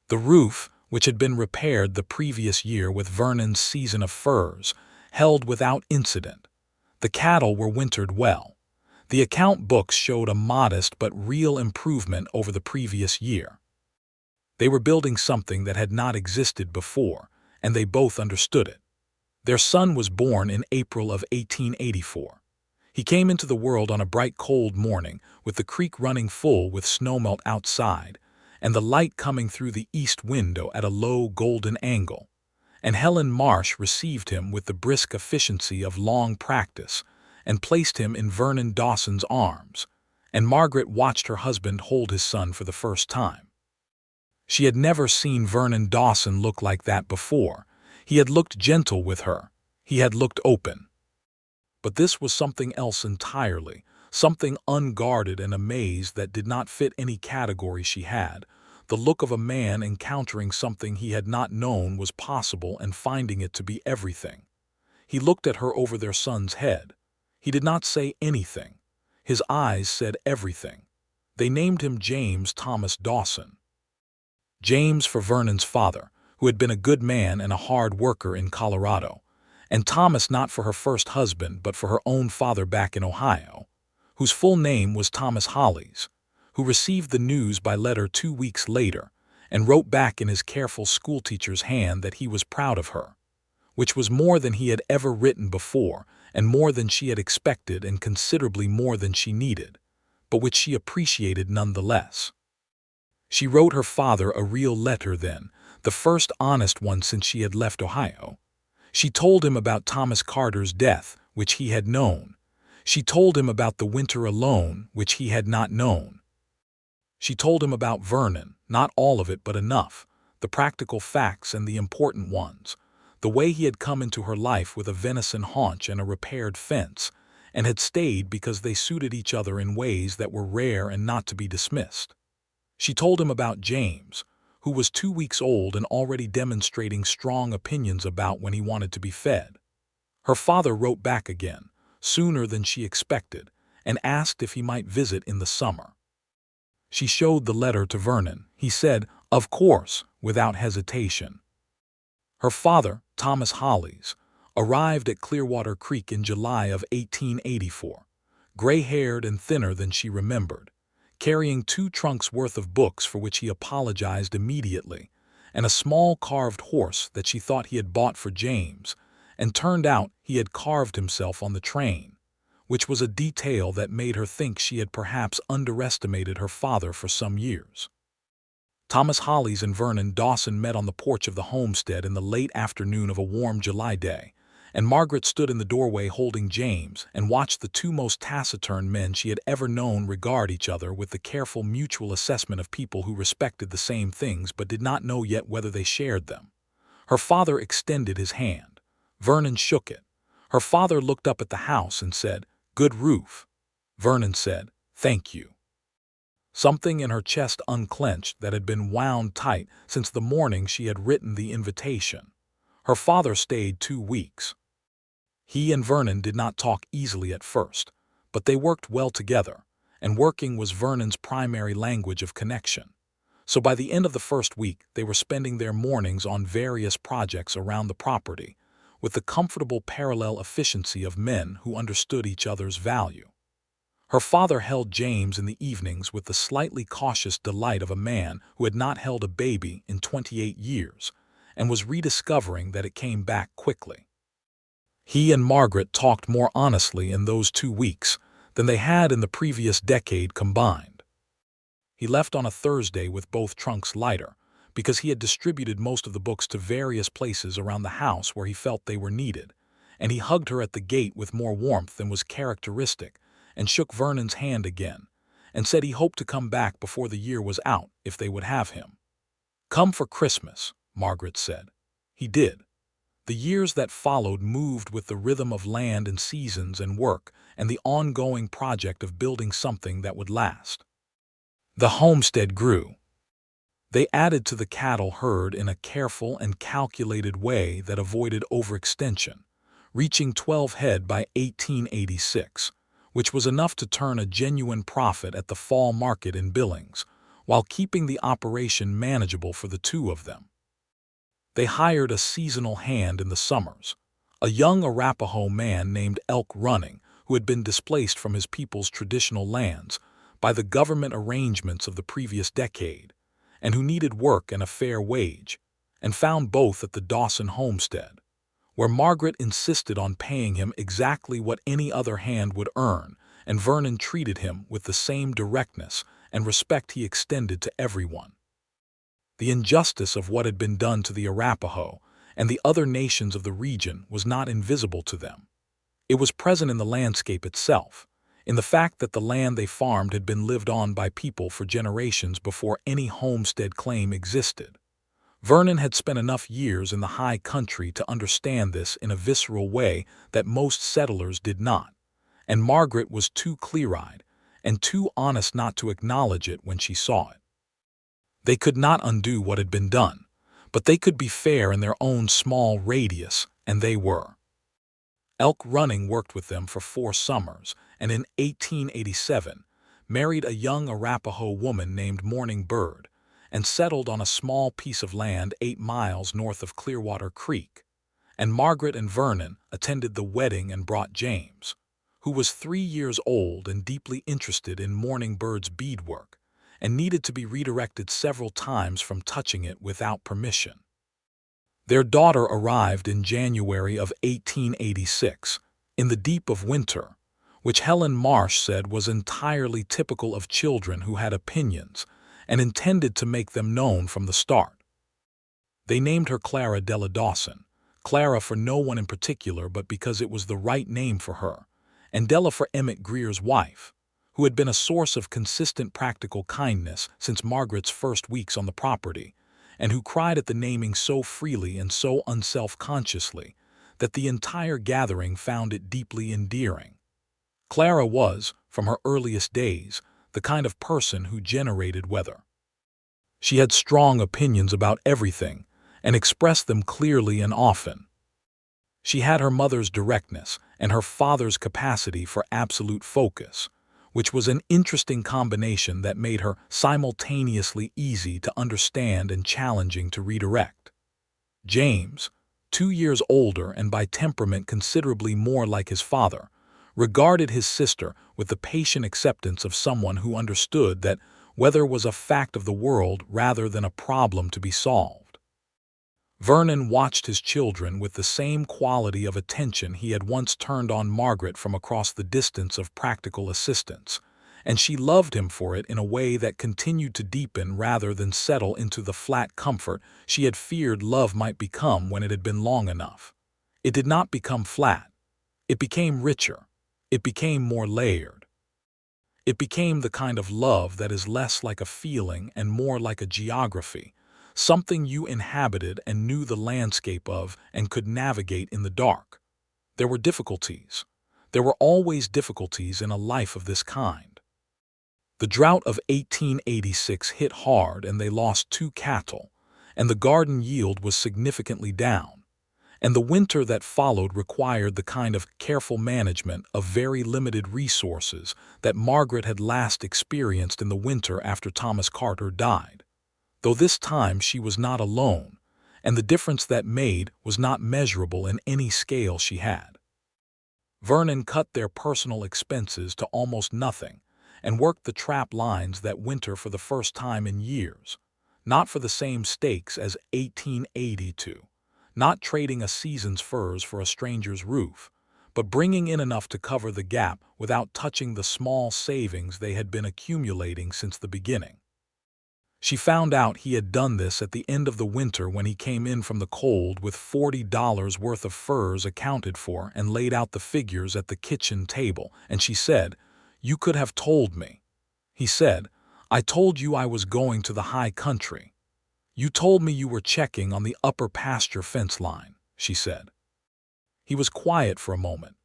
The roof, which had been repaired the previous year with Vernon's season of furs, held without incident. The cattle were wintered well. The account books showed a modest but real improvement over the previous year. They were building something that had not existed before, and they both understood it. Their son was born in April of 1884. He came into the world on a bright cold morning, with the creek running full with snowmelt outside, and the light coming through the east window at a low golden angle. And Helen Marsh received him with the brisk efficiency of long practice, and placed him in Vernon Dawson's arms, and Margaret watched her husband hold his son for the first time. She had never seen Vernon Dawson look like that before. He had looked gentle with her. He had looked open. But this was something else entirely, something unguarded and amazed that did not fit any category she had, the look of a man encountering something he had not known was possible and finding it to be everything. He looked at her over their son's head. He did not say anything. His eyes said everything. They named him James Thomas Dawson. James for Vernon's father, who had been a good man and a hard worker in Colorado, and Thomas not for her first husband but for her own father back in Ohio, whose full name was Thomas Hollies, who received the news by letter 2 weeks later and wrote back in his careful schoolteacher's hand that he was proud of her, which was more than he had ever written before and more than she had expected and considerably more than she needed, but which she appreciated nonetheless. She wrote her father a real letter then, the first honest one since she had left Ohio. She told him about Thomas Carter's death, which he had known. She told him about the winter alone, which he had not known. She told him about Vernon, not all of it but enough, the practical facts and the important ones, the way he had come into her life with a venison haunch and a repaired fence, and had stayed because they suited each other in ways that were rare and not to be dismissed. She told him about James, who was 2 weeks old and already demonstrating strong opinions about when he wanted to be fed. Her father wrote back again, sooner than she expected, and asked if he might visit in the summer. She showed the letter to Vernon. He said, "Of course," without hesitation. Her father, Thomas Hollies, arrived at Clearwater Creek in July of 1884, gray-haired and thinner than she remembered, carrying 2 trunks worth of books for which he apologized immediately, and a small carved horse that she thought he had bought for James, and turned out he had carved himself on the train, which was a detail that made her think she had perhaps underestimated her father for some years. Thomas Hollies and Vernon Dawson met on the porch of the homestead in the late afternoon of a warm July day, and Margaret stood in the doorway holding James and watched the 2 most taciturn men she had ever known regard each other with the careful mutual assessment of people who respected the same things but did not know yet whether they shared them. Her father extended his hand. Vernon shook it. Her father looked up at the house and said, "Good roof." Vernon said, "Thank you." Something in her chest unclenched that had been wound tight since the morning she had written the invitation. Her father stayed 2 weeks. He and Vernon did not talk easily at first, but they worked well together, and working was Vernon's primary language of connection. So by the end of the first week, they were spending their mornings on various projects around the property, with the comfortable parallel efficiency of men who understood each other's value. Her father held James in the evenings with the slightly cautious delight of a man who had not held a baby in 28 years and was rediscovering that it came back quickly. He and Margaret talked more honestly in those 2 weeks than they had in the previous decade combined. He left on a Thursday with both trunks lighter, because he had distributed most of the books to various places around the house where he felt they were needed, and he hugged her at the gate with more warmth than was characteristic, and shook Vernon's hand again, and said he hoped to come back before the year was out if they would have him. "Come for Christmas," Margaret said. He did. The years that followed moved with the rhythm of land and seasons and work and the ongoing project of building something that would last. The homestead grew. They added to the cattle herd in a careful and calculated way that avoided overextension, reaching 12 head by 1886, which was enough to turn a genuine profit at the fall market in Billings, while keeping the operation manageable for the 2 of them. They hired a seasonal hand in the summers, a young Arapaho man named Elk Running, who had been displaced from his people's traditional lands by the government arrangements of the previous decade, and who needed work and a fair wage, and found both at the Dawson homestead, where Margaret insisted on paying him exactly what any other hand would earn, and Vernon treated him with the same directness and respect he extended to everyone. The injustice of what had been done to the Arapaho and the other nations of the region was not invisible to them. It was present in the landscape itself, in the fact that the land they farmed had been lived on by people for generations before any homestead claim existed. Vernon had spent enough years in the high country to understand this in a visceral way that most settlers did not, and Margaret was too clear-eyed and too honest not to acknowledge it when she saw it. They could not undo what had been done, but they could be fair in their own small radius, and they were. Elk Running worked with them for 4 summers, and in 1887 married a young Arapaho woman named Morning Bird, and settled on a small piece of land 8 miles north of Clearwater Creek. And Margaret and Vernon attended the wedding and brought James, who was 3 years old and deeply interested in Morning Bird's beadwork, and needed to be redirected several times from touching it without permission. Their daughter arrived in January of 1886, in the deep of winter, which Helen Marsh said was entirely typical of children who had opinions and intended to make them known from the start. They named her Clara Della Dawson, Clara for no one in particular but because it was the right name for her, and Della for Emmett Greer's wife, who had been a source of consistent practical kindness since Margaret's first weeks on the property, and who cried at the naming so freely and so unself-consciously that the entire gathering found it deeply endearing. Clara was, from her earliest days, the kind of person who generated weather. She had strong opinions about everything and expressed them clearly and often. She had her mother's directness and her father's capacity for absolute focus, which was an interesting combination that made her simultaneously easy to understand and challenging to redirect. James, 2 years older and by temperament considerably more like his father, regarded his sister with the patient acceptance of someone who understood that weather was a fact of the world rather than a problem to be solved. Vernon watched his children with the same quality of attention he had once turned on Margaret from across the distance of practical assistance, and she loved him for it in a way that continued to deepen rather than settle into the flat comfort she had feared love might become when it had been long enough. It did not become flat. It became richer. It became more layered. It became the kind of love that is less like a feeling and more like a geography, something you inhabited and knew the landscape of and could navigate in the dark. There were difficulties. There were always difficulties in a life of this kind. The drought of 1886 hit hard and they lost 2 cattle, and the garden yield was significantly down. And the winter that followed required the kind of careful management of very limited resources that Margaret had last experienced in the winter after Thomas Carter died. Though this time she was not alone, and the difference that made was not measurable in any scale she had. Vernon cut their personal expenses to almost nothing and worked the trap lines that winter for the first time in years, not for the same stakes as 1882. Not trading a season's furs for a stranger's roof, but bringing in enough to cover the gap without touching the small savings they had been accumulating since the beginning. She found out he had done this at the end of the winter when he came in from the cold with $40 worth of furs accounted for and laid out the figures at the kitchen table, and she said, "You could have told me." He said, "I told you I was going to the high country." "You told me you were checking on the upper pasture fence line," she said. He was quiet for a moment.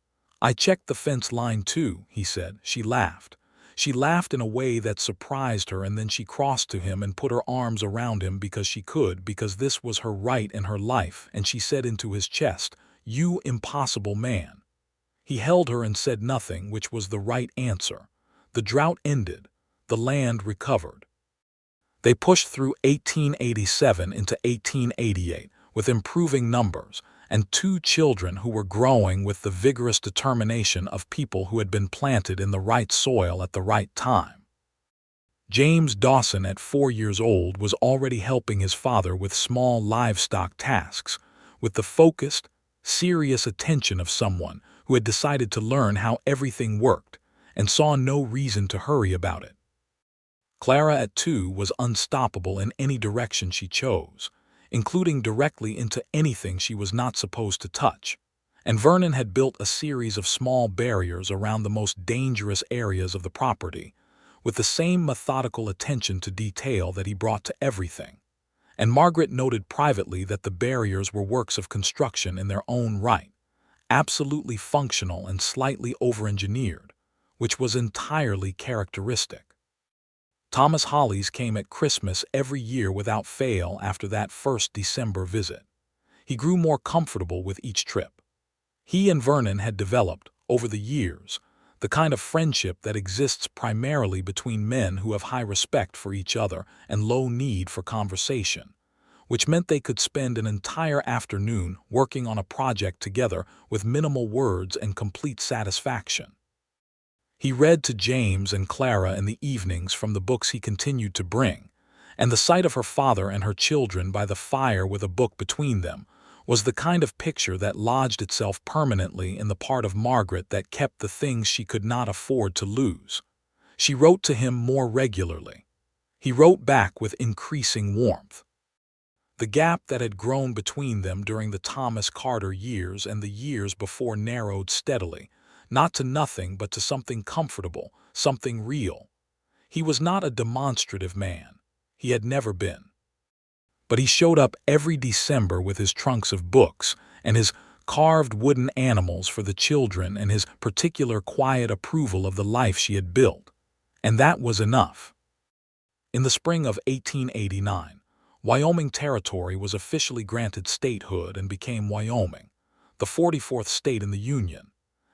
"I checked the fence line too," he said. She laughed. She laughed in a way that surprised her, and then she crossed to him and put her arms around him because she could, because this was her right in her life, and she said into his chest, "You impossible man." He held her and said nothing, which was the right answer. The drought ended. The land recovered. They pushed through 1887 into 1888 with improving numbers and 2 children who were growing with the vigorous determination of people who had been planted in the right soil at the right time. James Dawson, at 4 years old, was already helping his father with small livestock tasks, with the focused, serious attention of someone who had decided to learn how everything worked and saw no reason to hurry about it. Clara at 2 was unstoppable in any direction she chose, including directly into anything she was not supposed to touch, and Vernon had built a series of small barriers around the most dangerous areas of the property, with the same methodical attention to detail that he brought to everything. And Margaret noted privately that the barriers were works of construction in their own right, absolutely functional and slightly over-engineered, which was entirely characteristic. Thomas Holly's came at Christmas every year without fail after that first December visit. He grew more comfortable with each trip. He and Vernon had developed, over the years, the kind of friendship that exists primarily between men who have high respect for each other and low need for conversation, which meant they could spend an entire afternoon working on a project together with minimal words and complete satisfaction. He read to James and Clara in the evenings from the books he continued to bring, and the sight of her father and her children by the fire with a book between them was the kind of picture that lodged itself permanently in the part of Margaret that kept the things she could not afford to lose. She wrote to him more regularly. He wrote back with increasing warmth. The gap that had grown between them during the Thomas Carter years and the years before narrowed steadily, not to nothing but to something comfortable, something real. He was not a demonstrative man. He had never been. But he showed up every December with his trunks of books and his carved wooden animals for the children and his particular quiet approval of the life she had built. And that was enough. In the spring of 1889, Wyoming Territory was officially granted statehood and became Wyoming, the 44th state in the Union,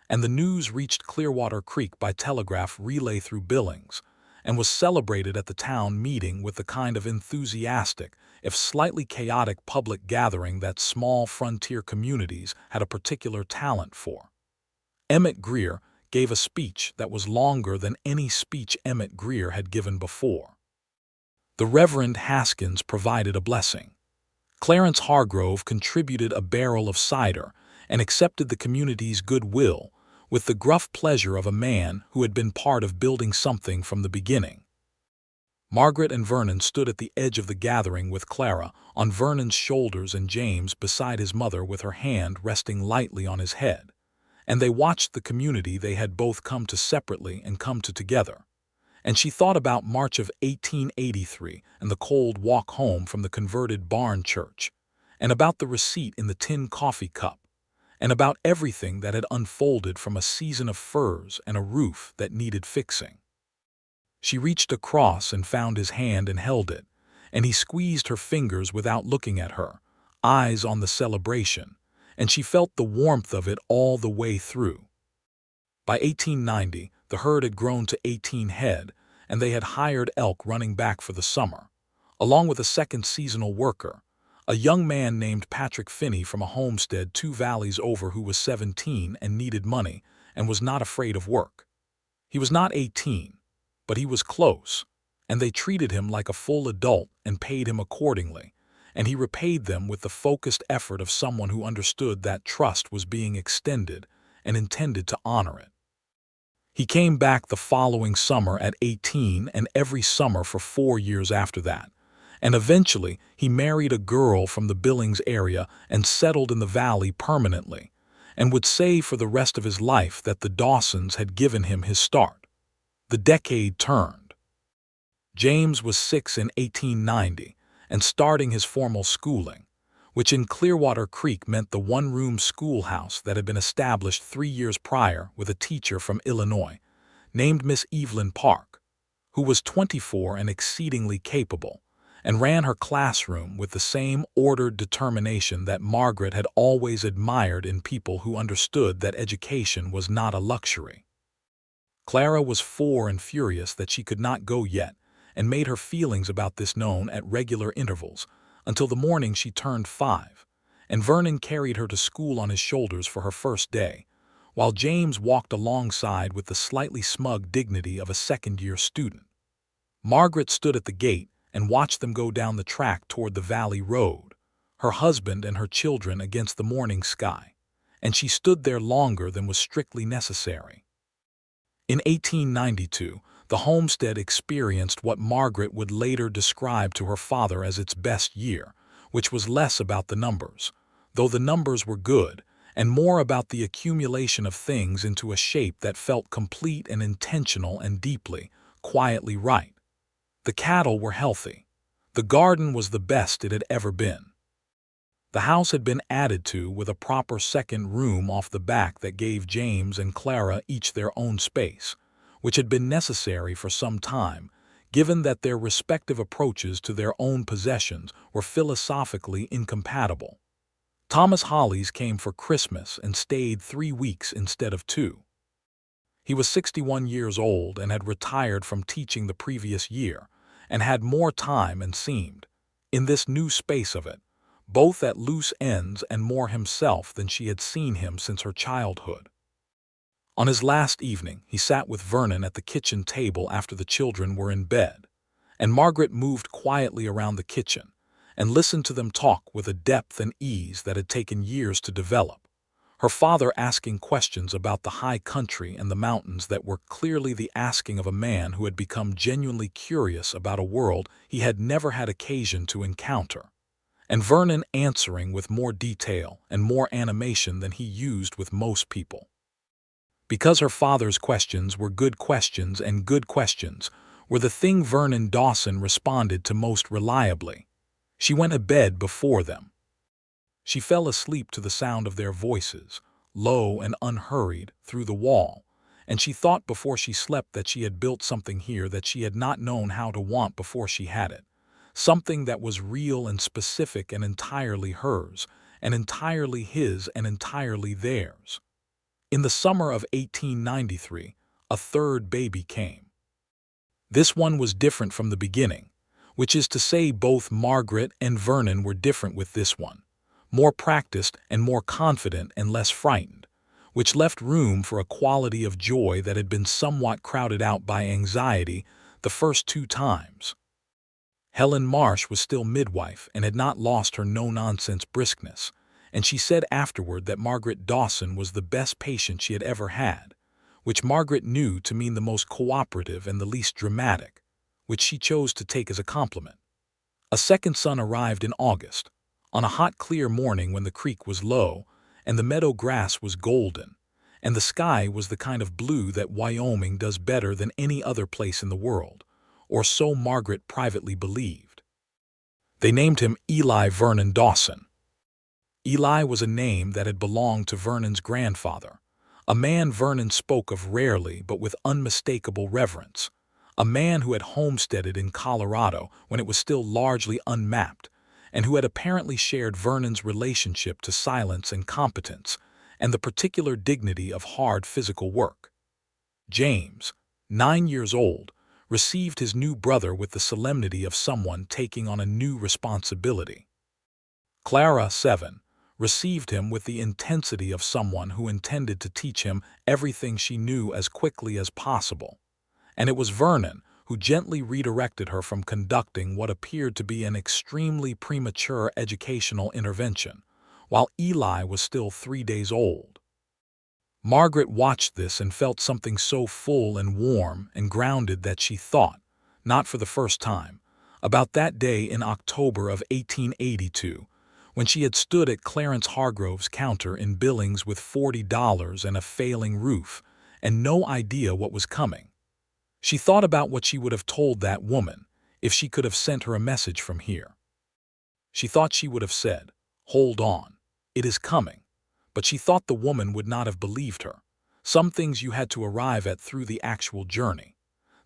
and the news reached Clearwater Creek by telegraph relay through Billings, and was celebrated at the town meeting with the kind of enthusiastic, if slightly chaotic public gathering that small frontier communities had a particular talent for. Emmett Greer gave a speech that was longer than any speech Emmett Greer had given before. The Reverend Haskins provided a blessing. Clarence Hargrove contributed a barrel of cider and accepted the community's goodwill with the gruff pleasure of a man who had been part of building something from the beginning. Margaret and Vernon stood at the edge of the gathering with Clara on Vernon's shoulders and James beside his mother with her hand resting lightly on his head, and they watched the community they had both come to separately and come to together. And she thought about March of 1883 and the cold walk home from the converted barn church, and about the receipt in the tin coffee cup, and about everything that had unfolded from a season of furs and a roof that needed fixing. She reached across and found his hand and held it, and he squeezed her fingers without looking at her, eyes on the celebration, and she felt the warmth of it all the way through. By 1890, the herd had grown to 18 head, and they had hired elk running back for the summer, along with a second seasonal worker, a young man named Patrick Finney from a homestead 2 valleys over who was 17 and needed money and was not afraid of work. He was not 18, but he was close, and they treated him like a full adult and paid him accordingly, and he repaid them with the focused effort of someone who understood that trust was being extended and intended to honor it. He came back the following summer at 18 and every summer for 4 years after that, and eventually he married a girl from the Billings area and settled in the valley permanently, and would say for the rest of his life that the Dawsons had given him his start. The decade turned. James was 6 in 1890 and starting his formal schooling, which in Clearwater Creek meant the one-room schoolhouse that had been established 3 years prior with a teacher from Illinois, named Miss Evelyn Park, who was 24 and exceedingly capable, and ran her classroom with the same ordered determination that Margaret had always admired in people who understood that education was not a luxury. Clara was 4 and furious that she could not go yet, and made her feelings about this known at regular intervals, until the morning she turned 5, and Vernon carried her to school on his shoulders for her first day, while James walked alongside with the slightly smug dignity of a second-year student. Margaret stood at the gate and watched them go down the track toward the valley road, her husband and her children against the morning sky, and she stood there longer than was strictly necessary. In 1892, the homestead experienced what Margaret would later describe to her father as its best year, which was less about the numbers, though the numbers were good, and more about the accumulation of things into a shape that felt complete and intentional and deeply, quietly right. The cattle were healthy. The garden was the best it had ever been. The house had been added to with a proper second room off the back that gave James and Clara each their own space, which had been necessary for some time, given that their respective approaches to their own possessions were philosophically incompatible. Thomas Hollies came for Christmas and stayed 3 weeks instead of 2. He was 61 years old and had retired from teaching the previous year, and had more time and seemed, in this new space of it, both at loose ends and more himself than she had seen him since her childhood. On his last evening, he sat with Vernon at the kitchen table after the children were in bed, and Margaret moved quietly around the kitchen and listened to them talk with a depth and ease that had taken years to develop, her father asking questions about the high country and the mountains that were clearly the asking of a man who had become genuinely curious about a world he had never had occasion to encounter, and Vernon answering with more detail and more animation than he used with most people. Because her father's questions were good questions, and good questions were the thing Vernon Dawson responded to most reliably, she went to bed before them. She fell asleep to the sound of their voices, low and unhurried, through the wall, and she thought before she slept that she had built something here that she had not known how to want before she had it, something that was real and specific and entirely hers, and entirely his and entirely theirs. In the summer of 1893, a third baby came. This one was different from the beginning, which is to say both Margaret and Vernon were different with this one, more practiced and more confident and less frightened, which left room for a quality of joy that had been somewhat crowded out by anxiety the first 2 times. Helen Marsh was still midwife and had not lost her no-nonsense briskness, and she said afterward that Margaret Dawson was the best patient she had ever had, which Margaret knew to mean the most cooperative and the least dramatic, which she chose to take as a compliment. A second son arrived in August, on a hot clear morning when the creek was low and the meadow grass was golden, and the sky was the kind of blue that Wyoming does better than any other place in the world, or so Margaret privately believed. They named him Eli Vernon Dawson. Eli was a name that had belonged to Vernon's grandfather, a man Vernon spoke of rarely but with unmistakable reverence, a man who had homesteaded in Colorado when it was still largely unmapped, and who had apparently shared Vernon's relationship to silence and competence, and the particular dignity of hard physical work. James, 9 years old, received his new brother with the solemnity of someone taking on a new responsibility. Clara, 7, received him with the intensity of someone who intended to teach him everything she knew as quickly as possible, and it was Vernon who gently redirected her from conducting what appeared to be an extremely premature educational intervention, while Eli was still 3 days old. Margaret watched this and felt something so full and warm and grounded that she thought, not for the first time, about that day in October of 1882, when she had stood at Clarence Hargrove's counter in Billings with $40 and a failing roof, and no idea what was coming. She thought about what she would have told that woman if she could have sent her a message from here. She thought she would have said, "Hold on, it is coming," but she thought the woman would not have believed her. Some things you had to arrive at through the actual journey.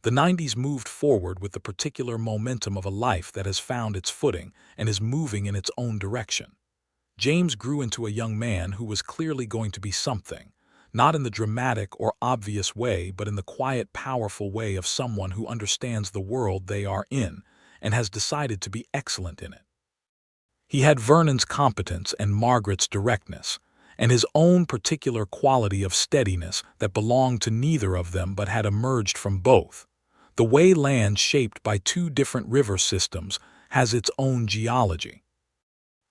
The 90s moved forward with the particular momentum of a life that has found its footing and is moving in its own direction. James grew into a young man who was clearly going to be something, not in the dramatic or obvious way, but in the quiet, powerful way of someone who understands the world they are in and has decided to be excellent in it. He had Vernon's competence and Margaret's directness, and his own particular quality of steadiness that belonged to neither of them but had emerged from both. The way land shaped by 2 different river systems has its own geology.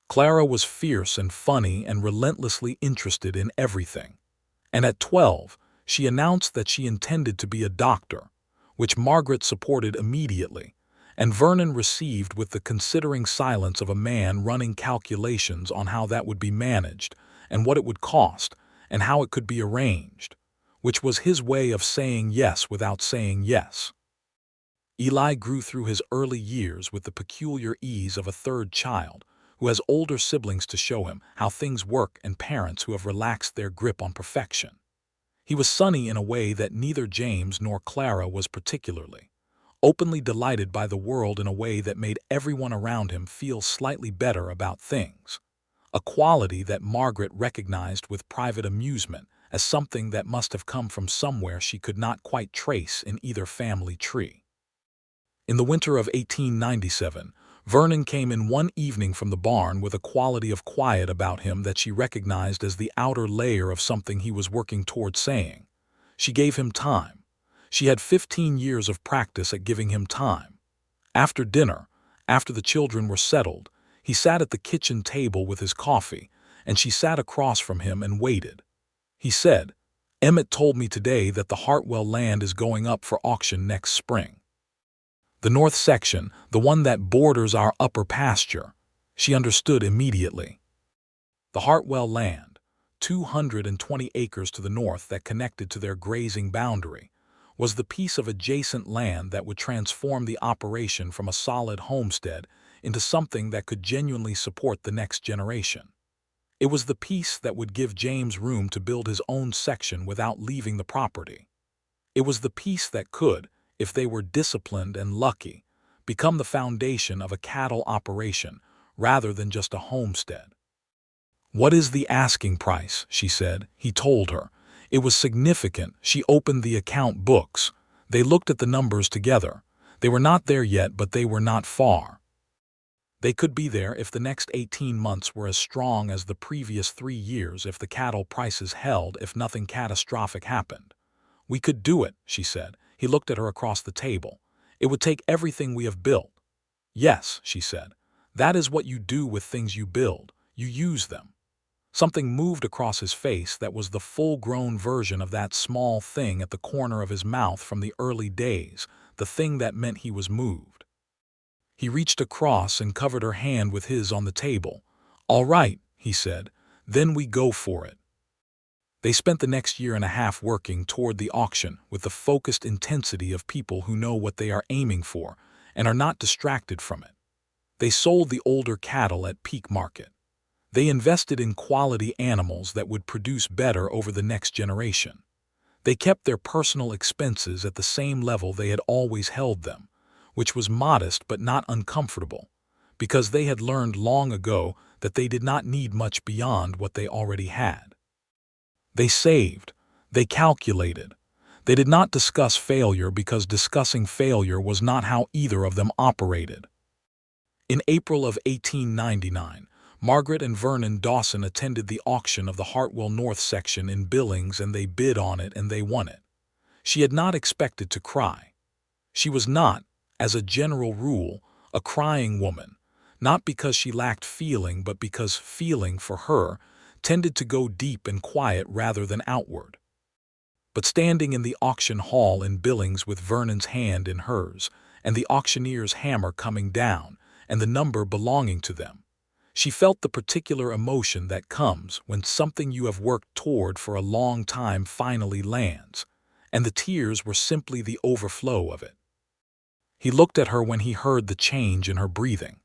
Clara was fierce and funny and relentlessly interested in everything, and at 12 she announced that she intended to be a doctor, which Margaret supported immediately, and Vernon received with the considering silence of a man running calculations on how that would be managed, and what it would cost, and how it could be arranged, which was his way of saying yes without saying yes. Eli grew through his early years with the peculiar ease of a third child who has older siblings to show him how things work and parents who have relaxed their grip on perfection. He was sunny in a way that neither James nor Clara was particularly, openly delighted by the world in a way that made everyone around him feel slightly better about things, a quality that Margaret recognized with private amusement as something that must have come from somewhere she could not quite trace in either family tree. In the winter of 1897, Vernon came in one evening from the barn with a quality of quiet about him that she recognized as the outer layer of something he was working toward saying. She gave him time. She had 15 years of practice at giving him time. After dinner, after the children were settled, he sat at the kitchen table with his coffee, and she sat across from him and waited. He said, "Emmett told me today that the Hartwell land is going up for auction next spring. The north section, the one that borders our upper pasture." She understood immediately. The Hartwell land, 220 acres to the north that connected to their grazing boundary, was the piece of adjacent land that would transform the operation from a solid homestead into something that could genuinely support the next generation. It was the piece that would give James room to build his own section without leaving the property. It was the piece that could, if they were disciplined and lucky, become the foundation of a cattle operation rather than just a homestead. "What is the asking price?" she said. He told her. It was significant. She opened the account books. They looked at the numbers together. They were not there yet, but they were not far. They could be there if the next 18 months were as strong as the previous 3 years, if the cattle prices held, if nothing catastrophic happened. "We could do it," she said. He looked at her across the table. "It would take everything we have built." "Yes," she said. "That is what you do with things you build. You use them." Something moved across his face that was the full-grown version of that small thing at the corner of his mouth from the early days, the thing that meant he was moved. He reached across and covered her hand with his on the table. "All right," he said. "Then we go for it." They spent the next year and a half working toward the auction with the focused intensity of people who know what they are aiming for and are not distracted from it. They sold the older cattle at peak market. They invested in quality animals that would produce better over the next generation. They kept their personal expenses at the same level they had always held them, which was modest but not uncomfortable, because they had learned long ago that they did not need much beyond what they already had. They saved. They calculated. They did not discuss failure because discussing failure was not how either of them operated. In April of 1899, Margaret and Vernon Dawson attended the auction of the Hartwell North section in Billings, and they bid on it and they won it. She had not expected to cry. She was not, as a general rule, a crying woman, not because she lacked feeling but because feeling, for her, tended to go deep and quiet rather than outward. But standing in the auction hall in Billings with Vernon's hand in hers, and the auctioneer's hammer coming down, and the number belonging to them, she felt the particular emotion that comes when something you have worked toward for a long time finally lands, and the tears were simply the overflow of it. He looked at her when he heard the change in her breathing.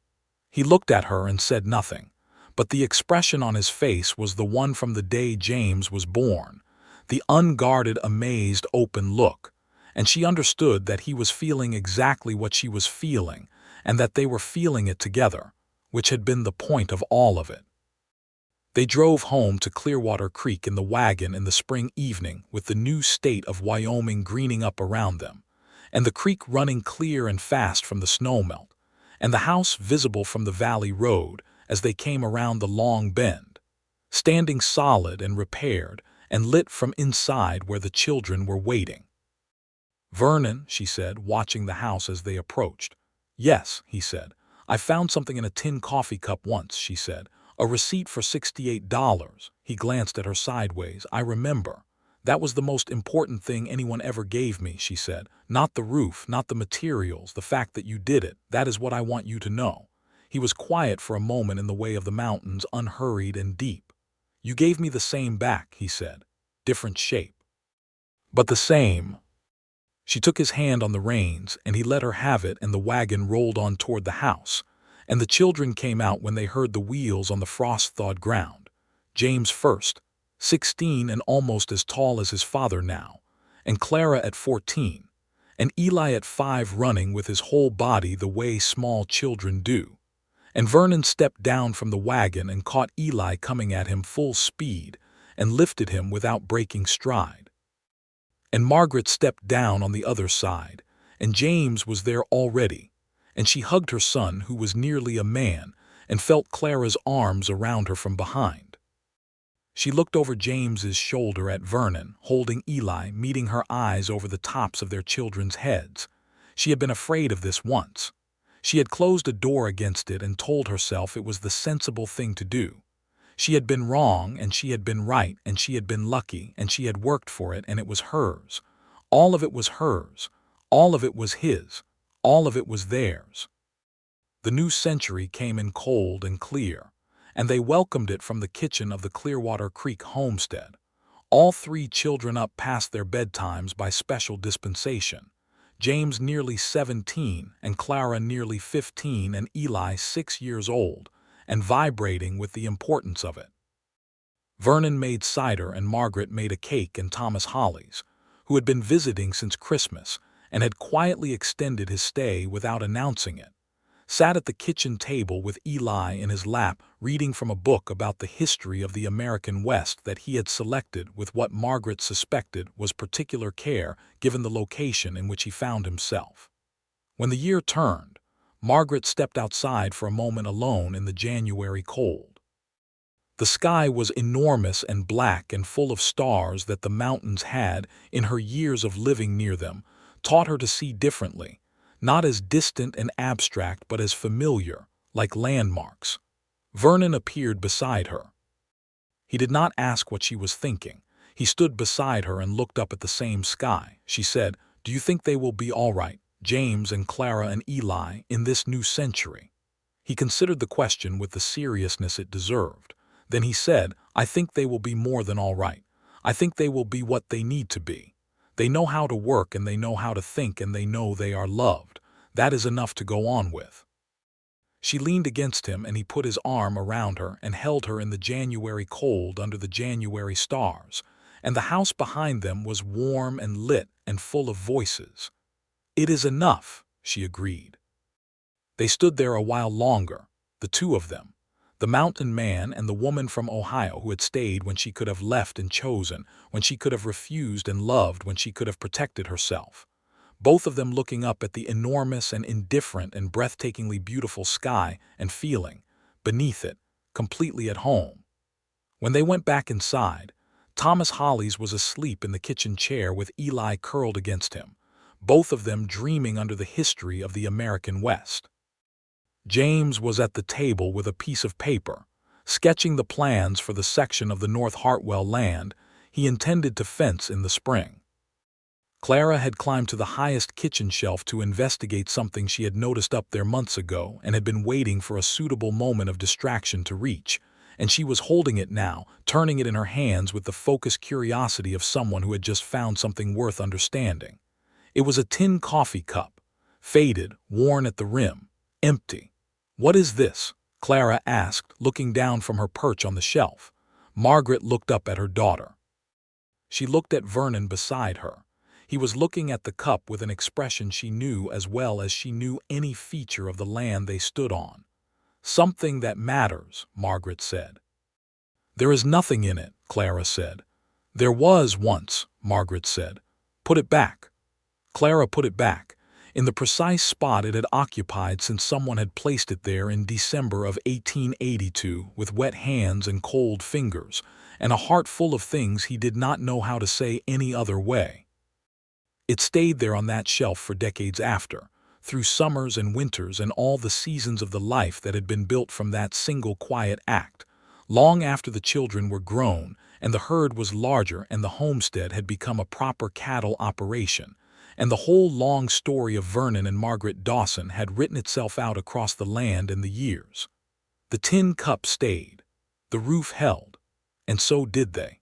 He looked at her and said nothing, but the expression on his face was the one from the day James was born, the unguarded, amazed, open look, and she understood that he was feeling exactly what she was feeling, and that they were feeling it together, which had been the point of all of it. They drove home to Clearwater Creek in the wagon in the spring evening with the new state of Wyoming greening up around them, and the creek running clear and fast from the snowmelt, and the house visible from the valley road as they came around the long bend, standing solid and repaired and lit from inside where the children were waiting. "Vernon," she said, watching the house as they approached. "Yes," he said. "I found something in a tin coffee cup once," she said. "A receipt for $68. He glanced at her sideways. "I remember. That was the most important thing anyone ever gave me," she said. "Not the roof, not the materials, the fact that you did it. That is what I want you to know." He was quiet for a moment in the way of the mountains, unhurried and deep. You gave me the same back, he said. Different shape. But the same. She took his hand on the reins, and he let her have it, and the wagon rolled on toward the house, and the children came out when they heard the wheels on the frost-thawed ground. James first, 16 and almost as tall as his father now, and Clara at 14, and Eli at 5 running with his whole body the way small children do. And Vernon stepped down from the wagon and caught Eli coming at him full speed and lifted him without breaking stride. And Margaret stepped down on the other side, and James was there already, and she hugged her son, who was nearly a man, and felt Clara's arms around her from behind. She looked over James's shoulder at Vernon, holding Eli, meeting her eyes over the tops of their children's heads. She had been afraid of this once. She had closed a door against it and told herself it was the sensible thing to do. She had been wrong, and she had been right, and she had been lucky, and she had worked for it, and it was hers. All of it was hers. All of it was his. All of it was theirs. The new century came in cold and clear, and they welcomed it from the kitchen of the Clearwater Creek homestead. All 3 children up past their bedtimes by special dispensation. James nearly 17, and Clara nearly 15, and Eli 6 years old, and vibrating with the importance of it. Vernon made cider, and Margaret made a cake, and Thomas Hollies, who had been visiting since Christmas and had quietly extended his stay without announcing it, sat at the kitchen table with Eli in his lap, reading from a book about the history of the American West that he had selected with what Margaret suspected was particular care given the location in which he found himself. When the year turned, Margaret stepped outside for a moment alone in the January cold. The sky was enormous and black and full of stars that the mountains had, in her years of living near them, taught her to see differently, not as distant and abstract but as familiar, like landmarks. Vernon appeared beside her. He did not ask what she was thinking. He stood beside her and looked up at the same sky. She said, "Do you think they will be all right, James and Clara and Eli, in this new century?" He considered the question with the seriousness it deserved. Then he said, "I think they will be more than all right. I think they will be what they need to be. They know how to work, and they know how to think, and they know they are loved. That is enough to go on with." She leaned against him, and he put his arm around her and held her in the January cold under the January stars, and the house behind them was warm and lit and full of voices. "It is enough," she agreed. They stood there a while longer, the 2 of them, the mountain man and the woman from Ohio who had stayed when she could have left and chosen, when she could have refused and loved, when she could have protected herself. Both of them looking up at the enormous and indifferent and breathtakingly beautiful sky and feeling, beneath it, completely at home. When they went back inside, Thomas Hollies was asleep in the kitchen chair with Eli curled against him, both of them dreaming under the history of the American West. James was at the table with a piece of paper, sketching the plans for the section of the North Hartwell land he intended to fence in the spring. Clara had climbed to the highest kitchen shelf to investigate something she had noticed up there months ago and had been waiting for a suitable moment of distraction to reach, and she was holding it now, turning it in her hands with the focused curiosity of someone who had just found something worth understanding. It was a tin coffee cup, faded, worn at the rim, empty. "What is this?" Clara asked, looking down from her perch on the shelf. Margaret looked up at her daughter. She looked at Vernon beside her. He was looking at the cup with an expression she knew as well as she knew any feature of the land they stood on. "Something that matters," Margaret said. "There is nothing in it," Clara said. "There was once," Margaret said. "Put it back." Clara put it back, in the precise spot it had occupied since someone had placed it there in December of 1882 with wet hands and cold fingers, and a heart full of things he did not know how to say any other way. It stayed there on that shelf for decades after, through summers and winters and all the seasons of the life that had been built from that single quiet act, long after the children were grown and the herd was larger and the homestead had become a proper cattle operation, and the whole long story of Vernon and Margaret Dawson had written itself out across the land and the years. The tin cup stayed. The roof held. And so did they.